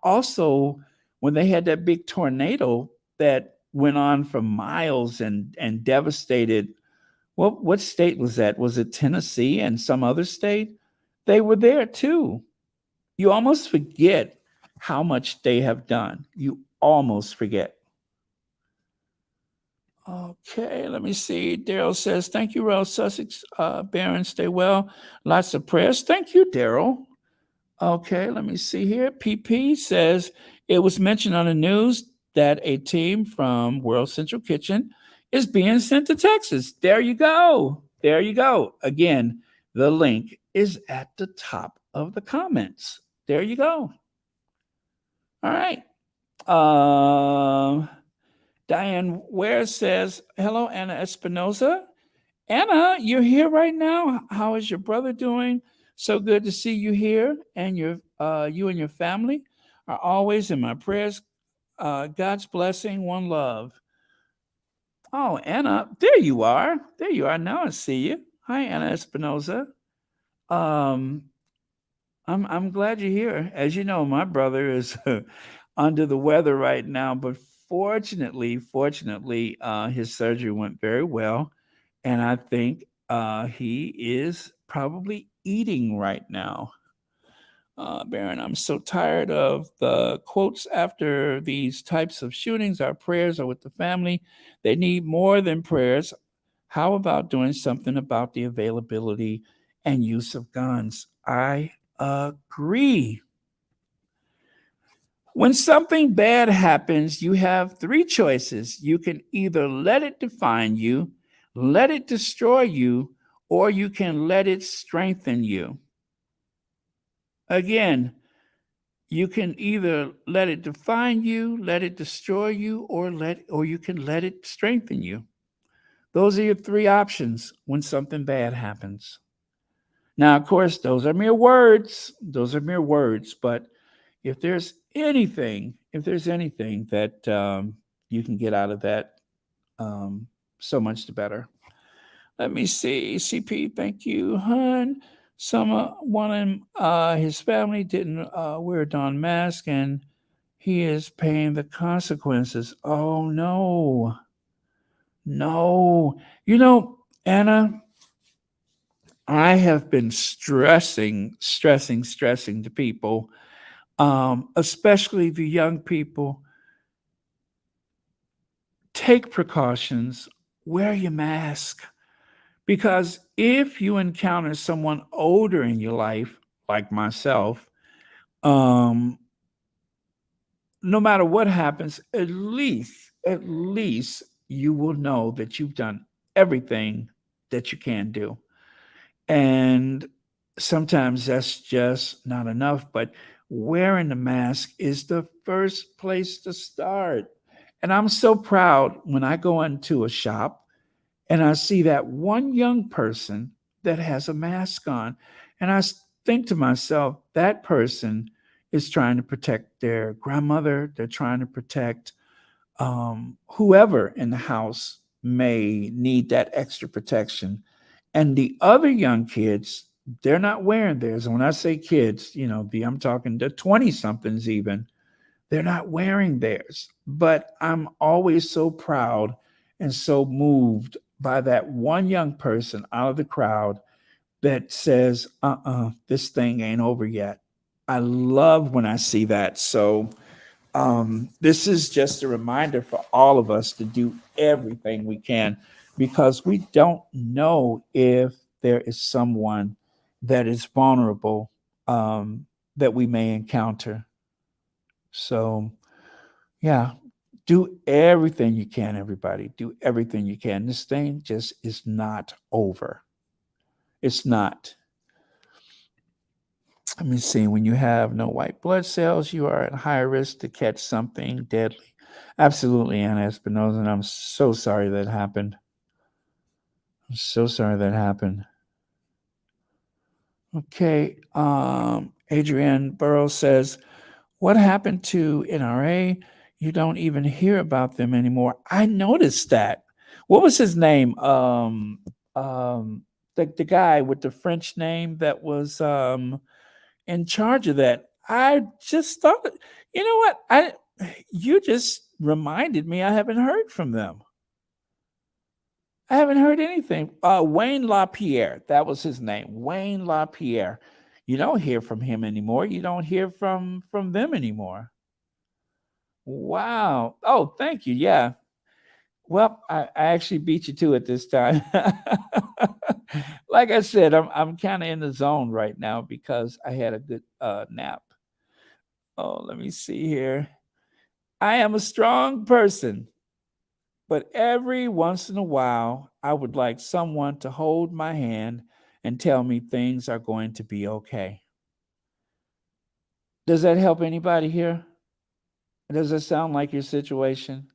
Speaker 1: also when they had that big tornado that went on for miles and devastated. Well, what state was that? Was it Tennessee and some other state? They were there too. You almost forget how much they have done. You almost forget. Okay, let me see. Daryl says, "Thank you, Rel Sussex. Baron, stay well. Lots of prayers." Thank you, Daryl. Okay, let me see here. PP says it was mentioned on the news that a team from World Central Kitchen is being sent to Texas. There you go. There you go. Again, the link is at the top of the comments. There you go. All right. Diane Ware says, "Hello, Anna Espinoza. Anna, you're here right now. How is your brother doing? So good to see you here, and you and your family are always in my prayers. God's blessing, one love." Oh, Anna, there you are. There you are. Now I see you. Hi, Anna Espinoza. Um, I'm glad you're here. As you know, my brother is under the weather right now, but fortunately, his surgery went very well, and I think he is probably eating right now. Baron, I'm so tired of the quotes after these types of shootings. Our prayers are with the family. They need more than prayers. How about doing something about the availability and use of guns? I agree. When something bad happens, you have three choices. You can either let it define you, let it destroy you, or you can let it strengthen you. Again, you can either let it define you, let it destroy you, or you can let it strengthen you. Those are your three options when something bad happens. Now, of course, those are mere words. Those are mere words. But if there's anything that you can get out of that, um, so much the better. Let me see. CP, thank you, hun. One of his family didn't wear a Don mask, and he is paying the consequences. Oh no, no. Anna, I have been stressing to people, especially the young people. Take precautions, wear your mask. Because if you encounter someone older in your life, like myself, um, no matter what happens, at least you will know that you've done everything that you can do. And sometimes that's just not enough, but wearing the mask is the first place to start. And I'm so proud when I go into a shop and I see that one young person that has a mask on. And think to myself, that person is trying to protect their grandmother. They're trying to protect whoever in the house may need that extra protection. And the other young kids, they're not wearing theirs. And when I say kids, I'm talking the 20 somethings even, they're not wearing theirs. But I'm always so proud and so moved by that one young person out of the crowd that says, this thing ain't over yet. I love when I see that. So, this is just a reminder for all of us to do everything we can because we don't know if there is someone that is vulnerable, that we may encounter. So, yeah, do everything you can, everybody. Do everything you can. This thing just is not over. It's not. Let me see. When you have no white blood cells, you are at higher risk to catch something deadly. Absolutely, Anna Espinosa. And I'm so sorry that happened. I'm so sorry that happened. Okay. Adrienne Burrow says, what happened to NRA? You don't even hear about them anymore. I noticed that. What was his name? The guy with the French name that was in charge of that. I just thought, you know what? You just reminded me I haven't heard from them. I haven't heard anything. Wayne LaPierre, that was his name. Wayne LaPierre. You don't hear from him anymore. You don't hear from them anymore. Wow. Oh, thank you. Yeah. Well, I actually beat you to it this time. Like I said, I'm kind of in the zone right now because I had a good nap. Oh, let me see here. I am a strong person, but every once in a while, I would like someone to hold my hand and tell me things are going to be okay. Does that help anybody here? Does it sound like your situation?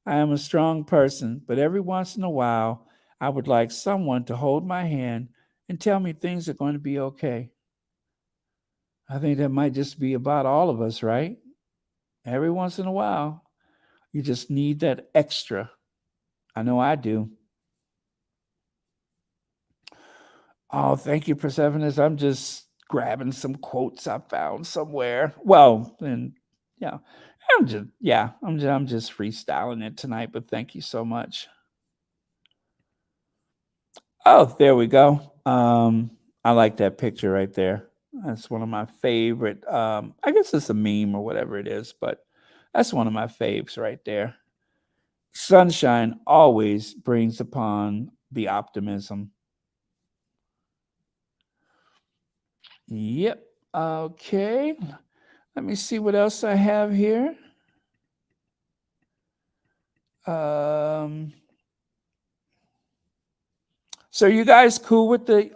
Speaker 1: I am a strong person, but every once in a while, I would like someone to hold my hand and tell me things are going to be okay. I think that might just be about all of us, right? Every once in a while, you just need that extra. I know I do. Oh, thank you, Persephonus. I'm just grabbing some quotes I found somewhere. Well, and yeah, I'm just freestyling it tonight. But thank you so much. Oh, there we go. I like that picture right there. That's one of my favorite. I guess it's a meme or whatever it is, but that's one of my faves right there. Sunshine always brings upon the optimism. Yep. Okay. Let me see what else I have here. Um, so you guys cool with the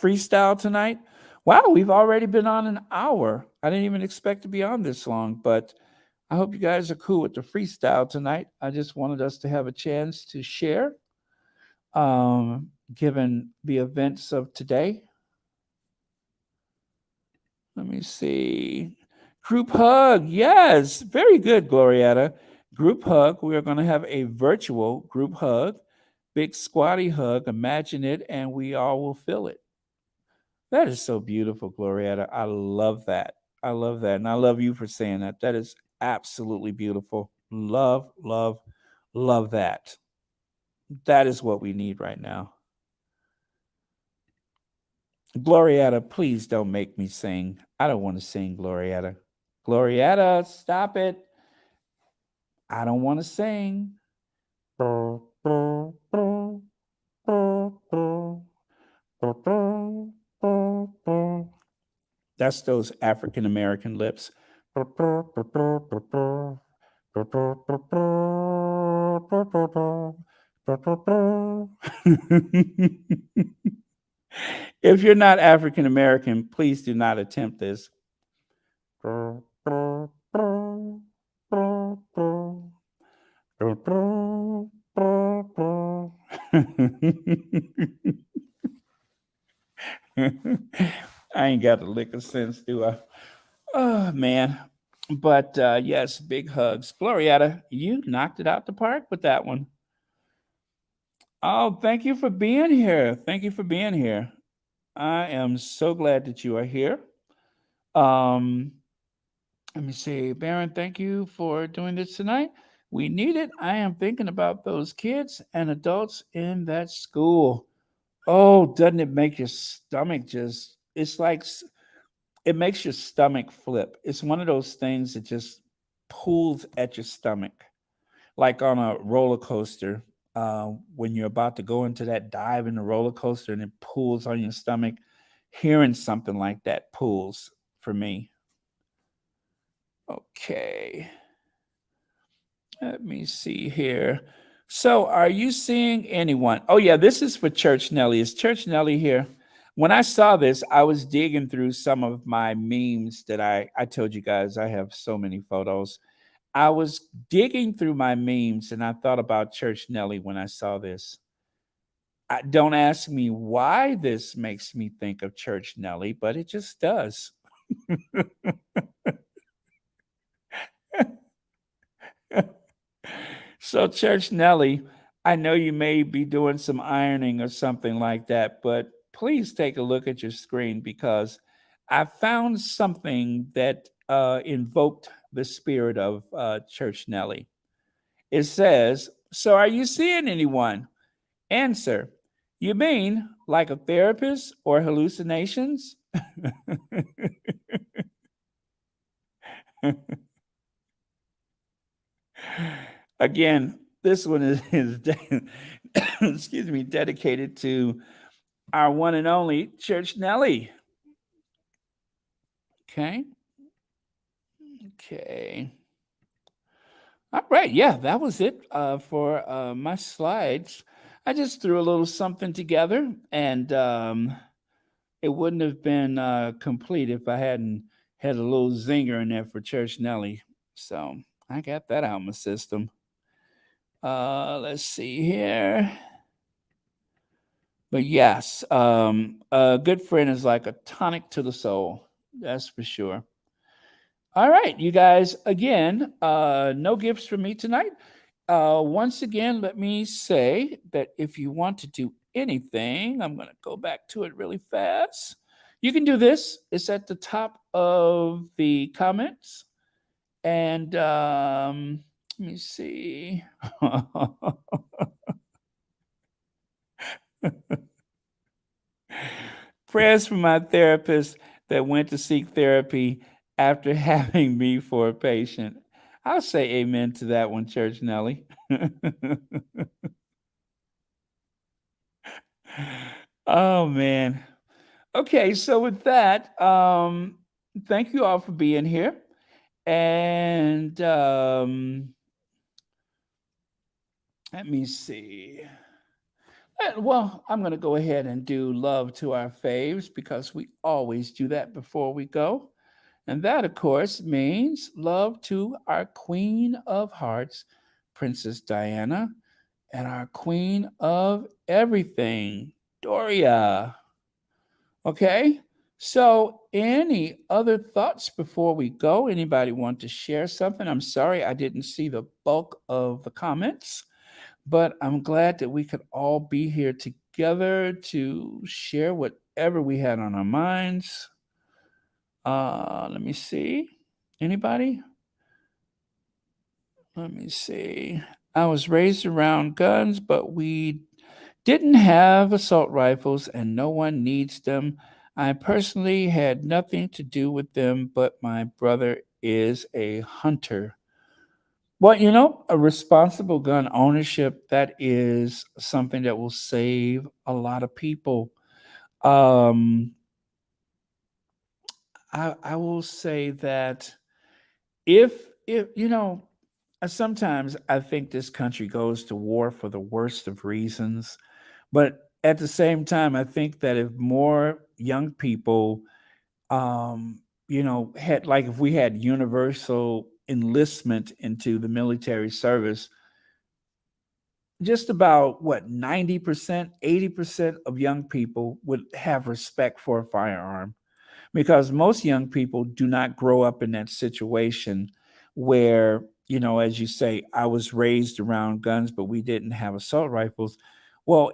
Speaker 1: freestyle tonight? Wow, we've already been on an hour. I didn't even expect to be on this long, but I hope you guys are cool with the freestyle tonight. I just wanted us to have a chance to share, given the events of today. Let me see. Group hug. Yes, very good, Glorietta. Group hug. We are going to have a virtual group hug, big squatty hug. Imagine it, and we all will feel it. That is so beautiful, Glorietta. I love that. I love that. And I love you for saying that. That is absolutely beautiful. Love, love, love that. That is what we need right now. Glorietta, please don't make me sing. I don't want to sing, Glorietta. Glorietta, stop it. I don't want to sing. That's those African American lips. If you're not African American, please do not attempt this. I ain't got a lick of sense, do I? Oh man. But yes, big hugs. Glorietta, you knocked it out the park with that one. Oh, thank you for being here. Thank you for being here. I am so glad that you are here. Um, Let me see. Baron, thank you for doing this tonight. We need it. I am thinking about those kids and adults in that school. Oh, doesn't it make your stomach just, it's like, it makes your stomach flip. It's one of those things that just pulls at your stomach, like on a roller coaster. When you're about to go into that dive in the roller coaster and it pulls on your stomach, hearing something like that pulls for me. Okay. Let me see here. So, are you seeing anyone? Oh, yeah, this is for Church Nelly. Is Church Nelly here? When I saw this, I was digging through some of my memes that I told you guys I have so many photos. I was digging through my memes and I thought about Church Nelly when I saw this. Don't ask me why this makes me think of Church Nelly, but it just does. So, Church Nelly, I know you may be doing some ironing or something like that, but please take a look at your screen because I found something that invoked the spirit of Church Nelly. It says, "So, are you seeing anyone?" Answer, "You mean like a therapist or hallucinations?" Again, this one is excuse me, dedicated to our one and only Church Nelly. Okay. Okay. All right. Yeah, that was it for my slides. I just threw a little something together, and it wouldn't have been complete if I hadn't had a little zinger in there for Church Nelly. So I got that out of my system. Let's see here. But yes, a good friend is like a tonic to the soul. That's for sure. All right, you guys, again, no gifts from me tonight. Once again, let me say that if you want to do anything, I'm going to go back to it really fast. You can do this. It's at the top of the comments. And let me see. Prayers for my therapist that went to seek therapy after having me for a patient. I'll say amen to that one, Church Nelly. Oh man. Okay, so with that, thank you all for being here. And let me see. Well, I'm going to go ahead and do love to our faves because we always do that before we go. And that, of course, means love to our Queen of Hearts, Princess Diana, and our Queen of Everything, Doria. Okay? So, any other thoughts before we go? Anybody want to share something? I'm sorry I didn't see the bulk of the comments, but I'm glad that we could all be here together to share whatever we had on our minds. Let me see. Anybody? Let me see. I was raised around guns, but we didn't have assault rifles and no one needs them. I personally had nothing to do with them, but my brother is a hunter. Well, a responsible gun ownership, that is something that will save a lot of people. Um, I will say that if sometimes I think this country goes to war for the worst of reasons, but at the same time, I think that if more young people, had like if we had universal enlistment into the military service, just about what 90%, 80% of young people would have respect for a firearm because most young people do not grow up in that situation where, as you say, I was raised around guns, but we didn't have assault rifles. Well,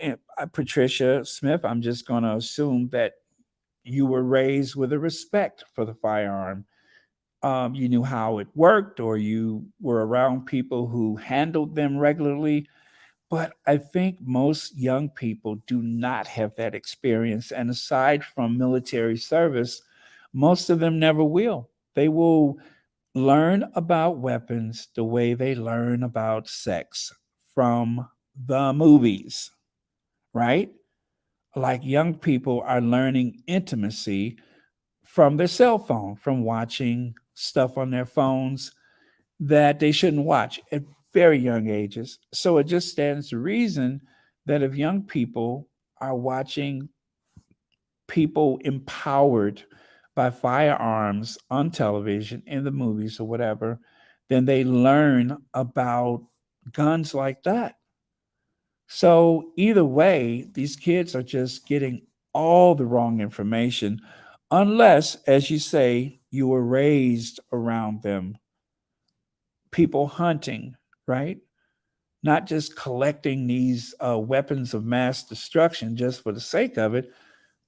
Speaker 1: Patricia Smith, I'm just going to assume that you were raised with a respect for the firearm. You knew how it worked, or you were around people who handled them regularly. But I think most young people do not have that experience. And aside from military service, most of them never will. They will learn about weapons the way they learn about sex from the movies, right? Like young people are learning intimacy from their cell phone, from watching stuff on their phones that they shouldn't watch at very young ages. So it just stands to reason that if young people are watching people empowered by firearms on television, in the movies, or whatever, then they learn about guns like that. So either way, these kids are just getting all the wrong information, unless, as you say, you were raised around them, people hunting, right? Not just collecting these weapons of mass destruction just for the sake of it,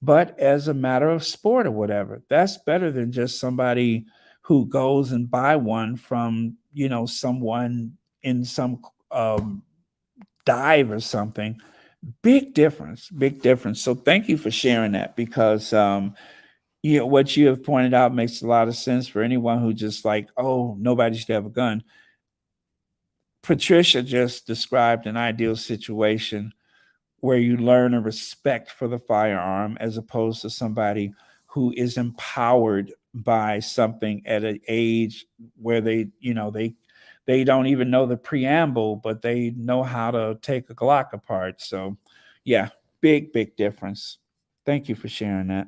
Speaker 1: but as a matter of sport or whatever. That's better than just somebody who goes and buy one from, someone in some um, dive or something. Big difference, big difference. So thank you for sharing that because what you have pointed out makes a lot of sense for anyone who just like, oh, nobody should have a gun. Patricia just described an ideal situation where you learn a respect for the firearm as opposed to somebody who is empowered by something at an age where they don't even know the preamble, but they know how to take a Glock apart. So, yeah, big difference. Thank you for sharing that.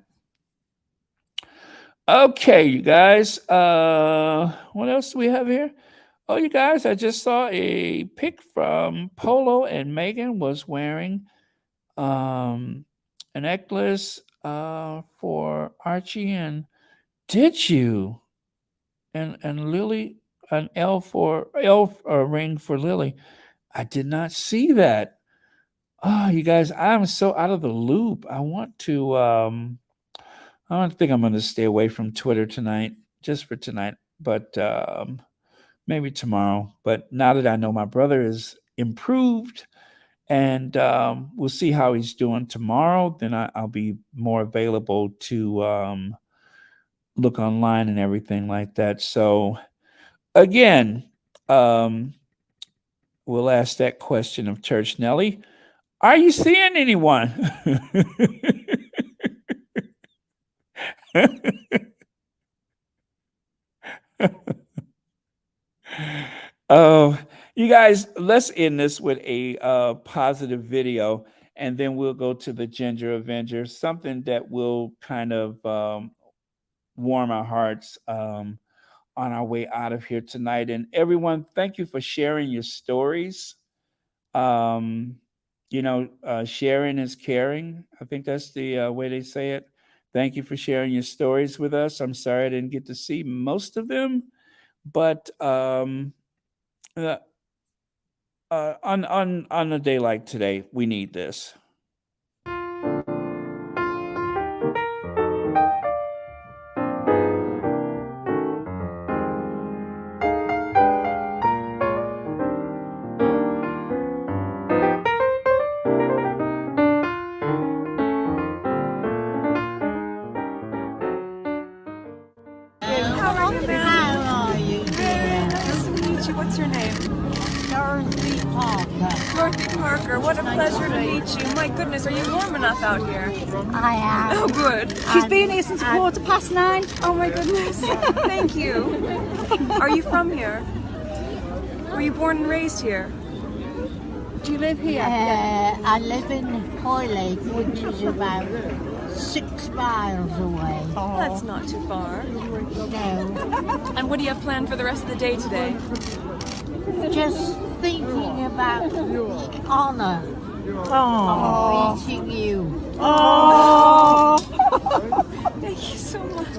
Speaker 1: Okay, you guys. What else do we have here? Oh, you guys, I just saw a pic from Polo, and Meghan was wearing um a necklace for Archie. And did you? And Lily, an elf ring for Lily. I did not see that. Oh, you guys, I'm so out of the loop. I don't think I'm going to stay away from Twitter tonight, just for tonight, but maybe tomorrow. But now that I know my brother is improved, and we'll see how he's doing tomorrow, then I'll be more available to look online and everything like that. So again, um, we'll ask that question of Church Nelly. Are you seeing anyone? Oh, you guys, let's end this with a positive video, and then we'll go to the Ginger Avenger, something that will kind of warm our hearts on our way out of here tonight. And everyone, thank you for sharing your stories. Um, sharing is caring. I think that's the way they say it. Thank you for sharing your stories with us. I'm sorry I didn't get to see most of them, but uh, on a day like today, we need this.
Speaker 2: How are you, dear?
Speaker 3: Nice to meet you. What's your name?
Speaker 2: Dorothy Parker.
Speaker 3: Dorothy Parker. What a pleasure to meet you. My goodness, are you warm enough out here?
Speaker 2: I am.
Speaker 3: Oh, good.
Speaker 4: She's been here since 9:15.
Speaker 3: Oh my goodness. Thank you. Are you from here? Were you born and raised here?
Speaker 4: Do you live here?
Speaker 2: I live in Hoylake, which is about 6 miles away.
Speaker 3: That's not too far.
Speaker 2: No,
Speaker 3: And what do you have planned for the rest of the day today?
Speaker 2: just thinking about the honour of meeting you.
Speaker 3: Thank you so much.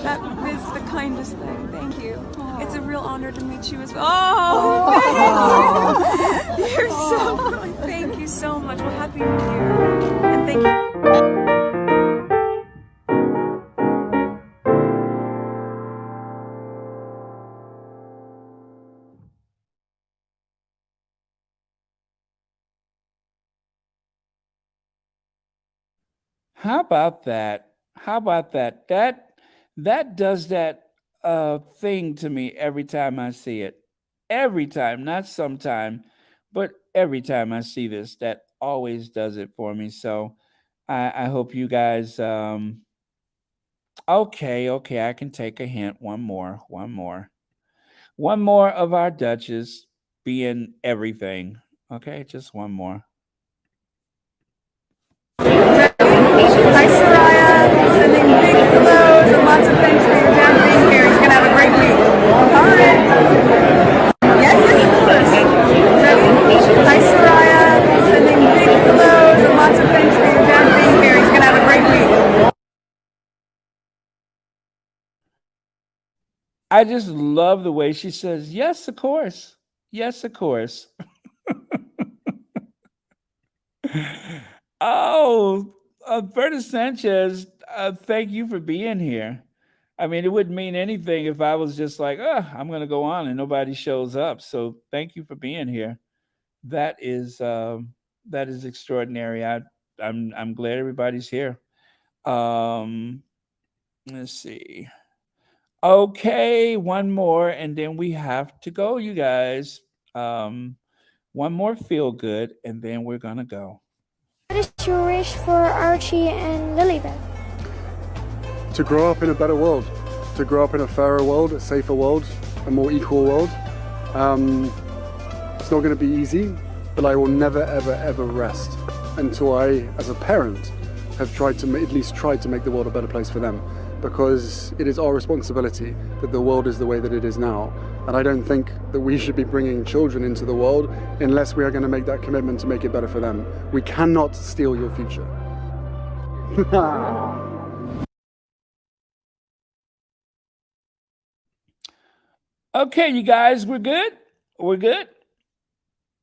Speaker 3: That is the kindest thing. Thank you. It's a real honor to meet you as well. Oh, thank you. You're so kind. Thank you so much. Well, Happy New Year. And thank you.
Speaker 1: How about that? How about that? That does that thing to me every time I see it. Every time, not sometime, but every time I see this, that always does it for me. So I hope you guys okay, I can take a hint. One more of our Duchess being everything. Okay, just one more.
Speaker 3: Hi, Soraya. Sending big hellos and lots of thanks for your dad being here. He's going to have a great week. All right. Yes, of course. Ready? Hi, Soraya. Sending big hellos and lots of thanks for your dad being here. He's going to have a great week.
Speaker 1: I just love the way she says, yes, of course. Yes, of course. Oh, Berta Sanchez, thank you for being here. I mean, it wouldn't mean anything if I was just like, I'm going to go on and nobody shows up. So thank you for being here. That is extraordinary. I'm glad everybody's here. Um, let's see. Okay, one more, and then we have to go, you guys. One more feel good, and then we're gonna go.
Speaker 5: What is your wish for Archie and Lilybeth?
Speaker 6: To grow up in a better world, to grow up in a fairer world, a safer world, a more equal world. It's not going to be easy, but I will never, ever, ever rest until I, as a parent, have tried to at least tried to make the world a better place for them. Because it is our responsibility that the world is the way that it is now. And I don't think that we should be bringing children into the world unless we are going to make that commitment to make it better for them. We cannot steal your future.
Speaker 1: Okay, you guys, we're good? We're good?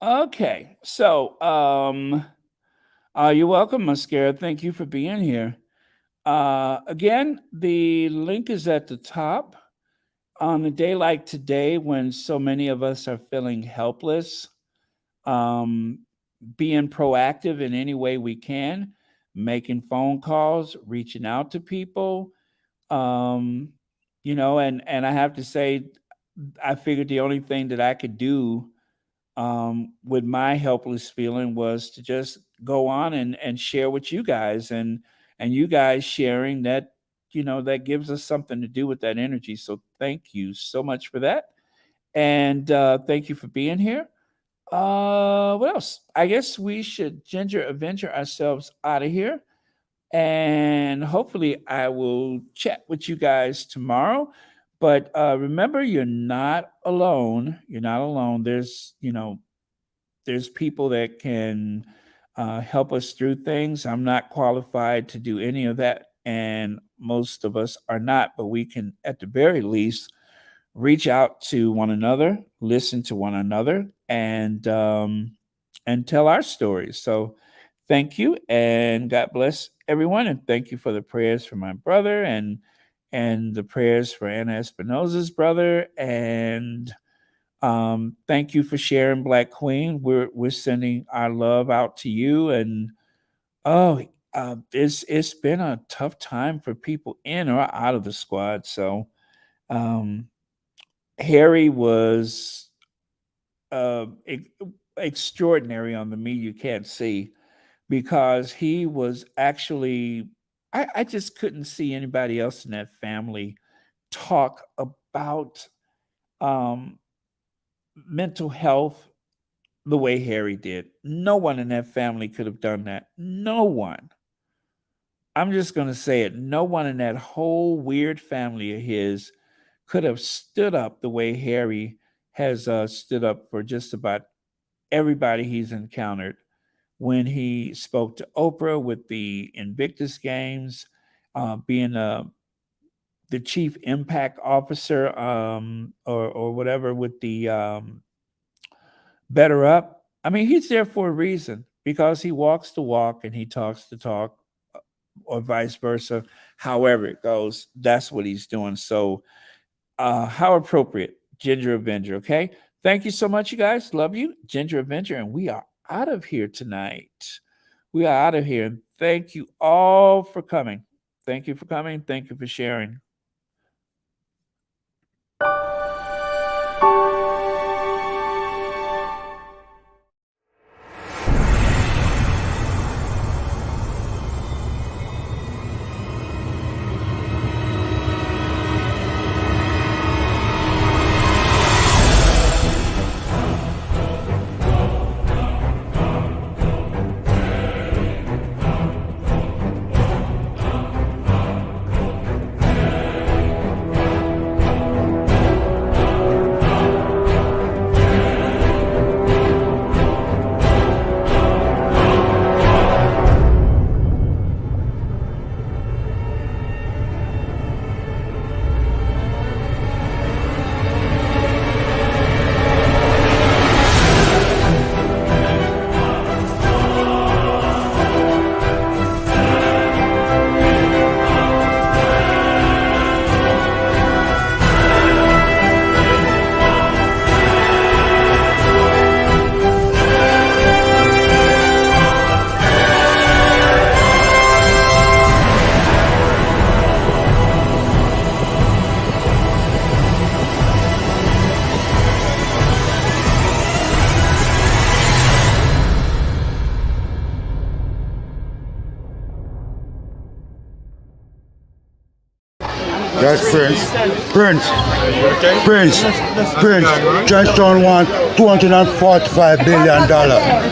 Speaker 1: Okay. So, you're welcome, Mascara. Thank you for being here. Again, the link is at the top. On a day like today, when so many of us are feeling helpless, being proactive in any way we can, making phone calls, reaching out to people, and I have to say, I figured the only thing that I could do with my helpless feeling was to just go on and share with you guys and you guys sharing that that gives us something to do with that energy. So thank you so much for that. And thank you for being here. What else? I guess we should ginger adventure ourselves out of here. And hopefully I will chat with you guys tomorrow. But remember, you're not alone. You're not alone. There's people that can help us through things. I'm not qualified to do any of that, and most of us are not, but we can, at the very least, reach out to one another, listen to one another, and tell our stories. So thank you, and God bless everyone, and thank you for the prayers for my brother, and the prayers for Anna Espinosa's brother, and thank you for sharing, Black Queen. We're sending our love out to you, and it's been a tough time for people in or out of the squad. So um, Harry was extraordinary on the Me You Can't See, because he was actually, I just couldn't see anybody else in that family talk about um, mental health the way Harry did. No one in that family could have done that. No one. I'm just going to say it. No one in that whole weird family of his could have stood up the way Harry has stood up for just about everybody he's encountered. When he spoke to Oprah with the Invictus Games, being the chief impact officer, or whatever, with the Better Up. I mean, he's there for a reason, because he walks the walk and he talks the talk, or vice versa. However it goes, that's what he's doing. So, how appropriate, Ginger Avenger. Okay, thank you so much, you guys. Love you, Ginger Avenger, and we are out of here tonight. We are out of here. And thank you all for coming. Thank you for coming. Thank you for sharing.
Speaker 7: That's Prince. Trenchtown wants $245 billion.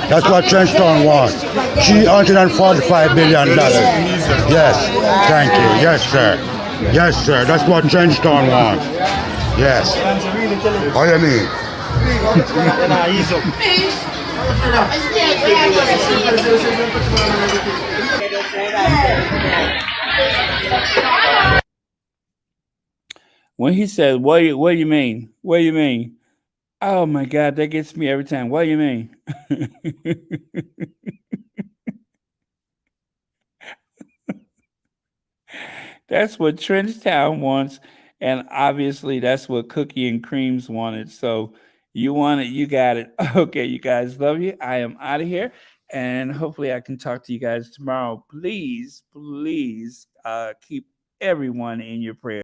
Speaker 7: That's what Trenchtown wants. $345 billion. Yes, thank you. Yes, sir. Yes, sir. That's what Trenchtown wants. Yes. How you mean?
Speaker 1: When he said, what do you mean? What do you mean? Oh my God, that gets me every time. What do you mean? That's what Trenchtown wants. And obviously that's what Cookie and Creams wanted. So you want it, you got it. Okay, you guys, love you. I am out of here. And hopefully I can talk to you guys tomorrow. Please, keep everyone in your prayers.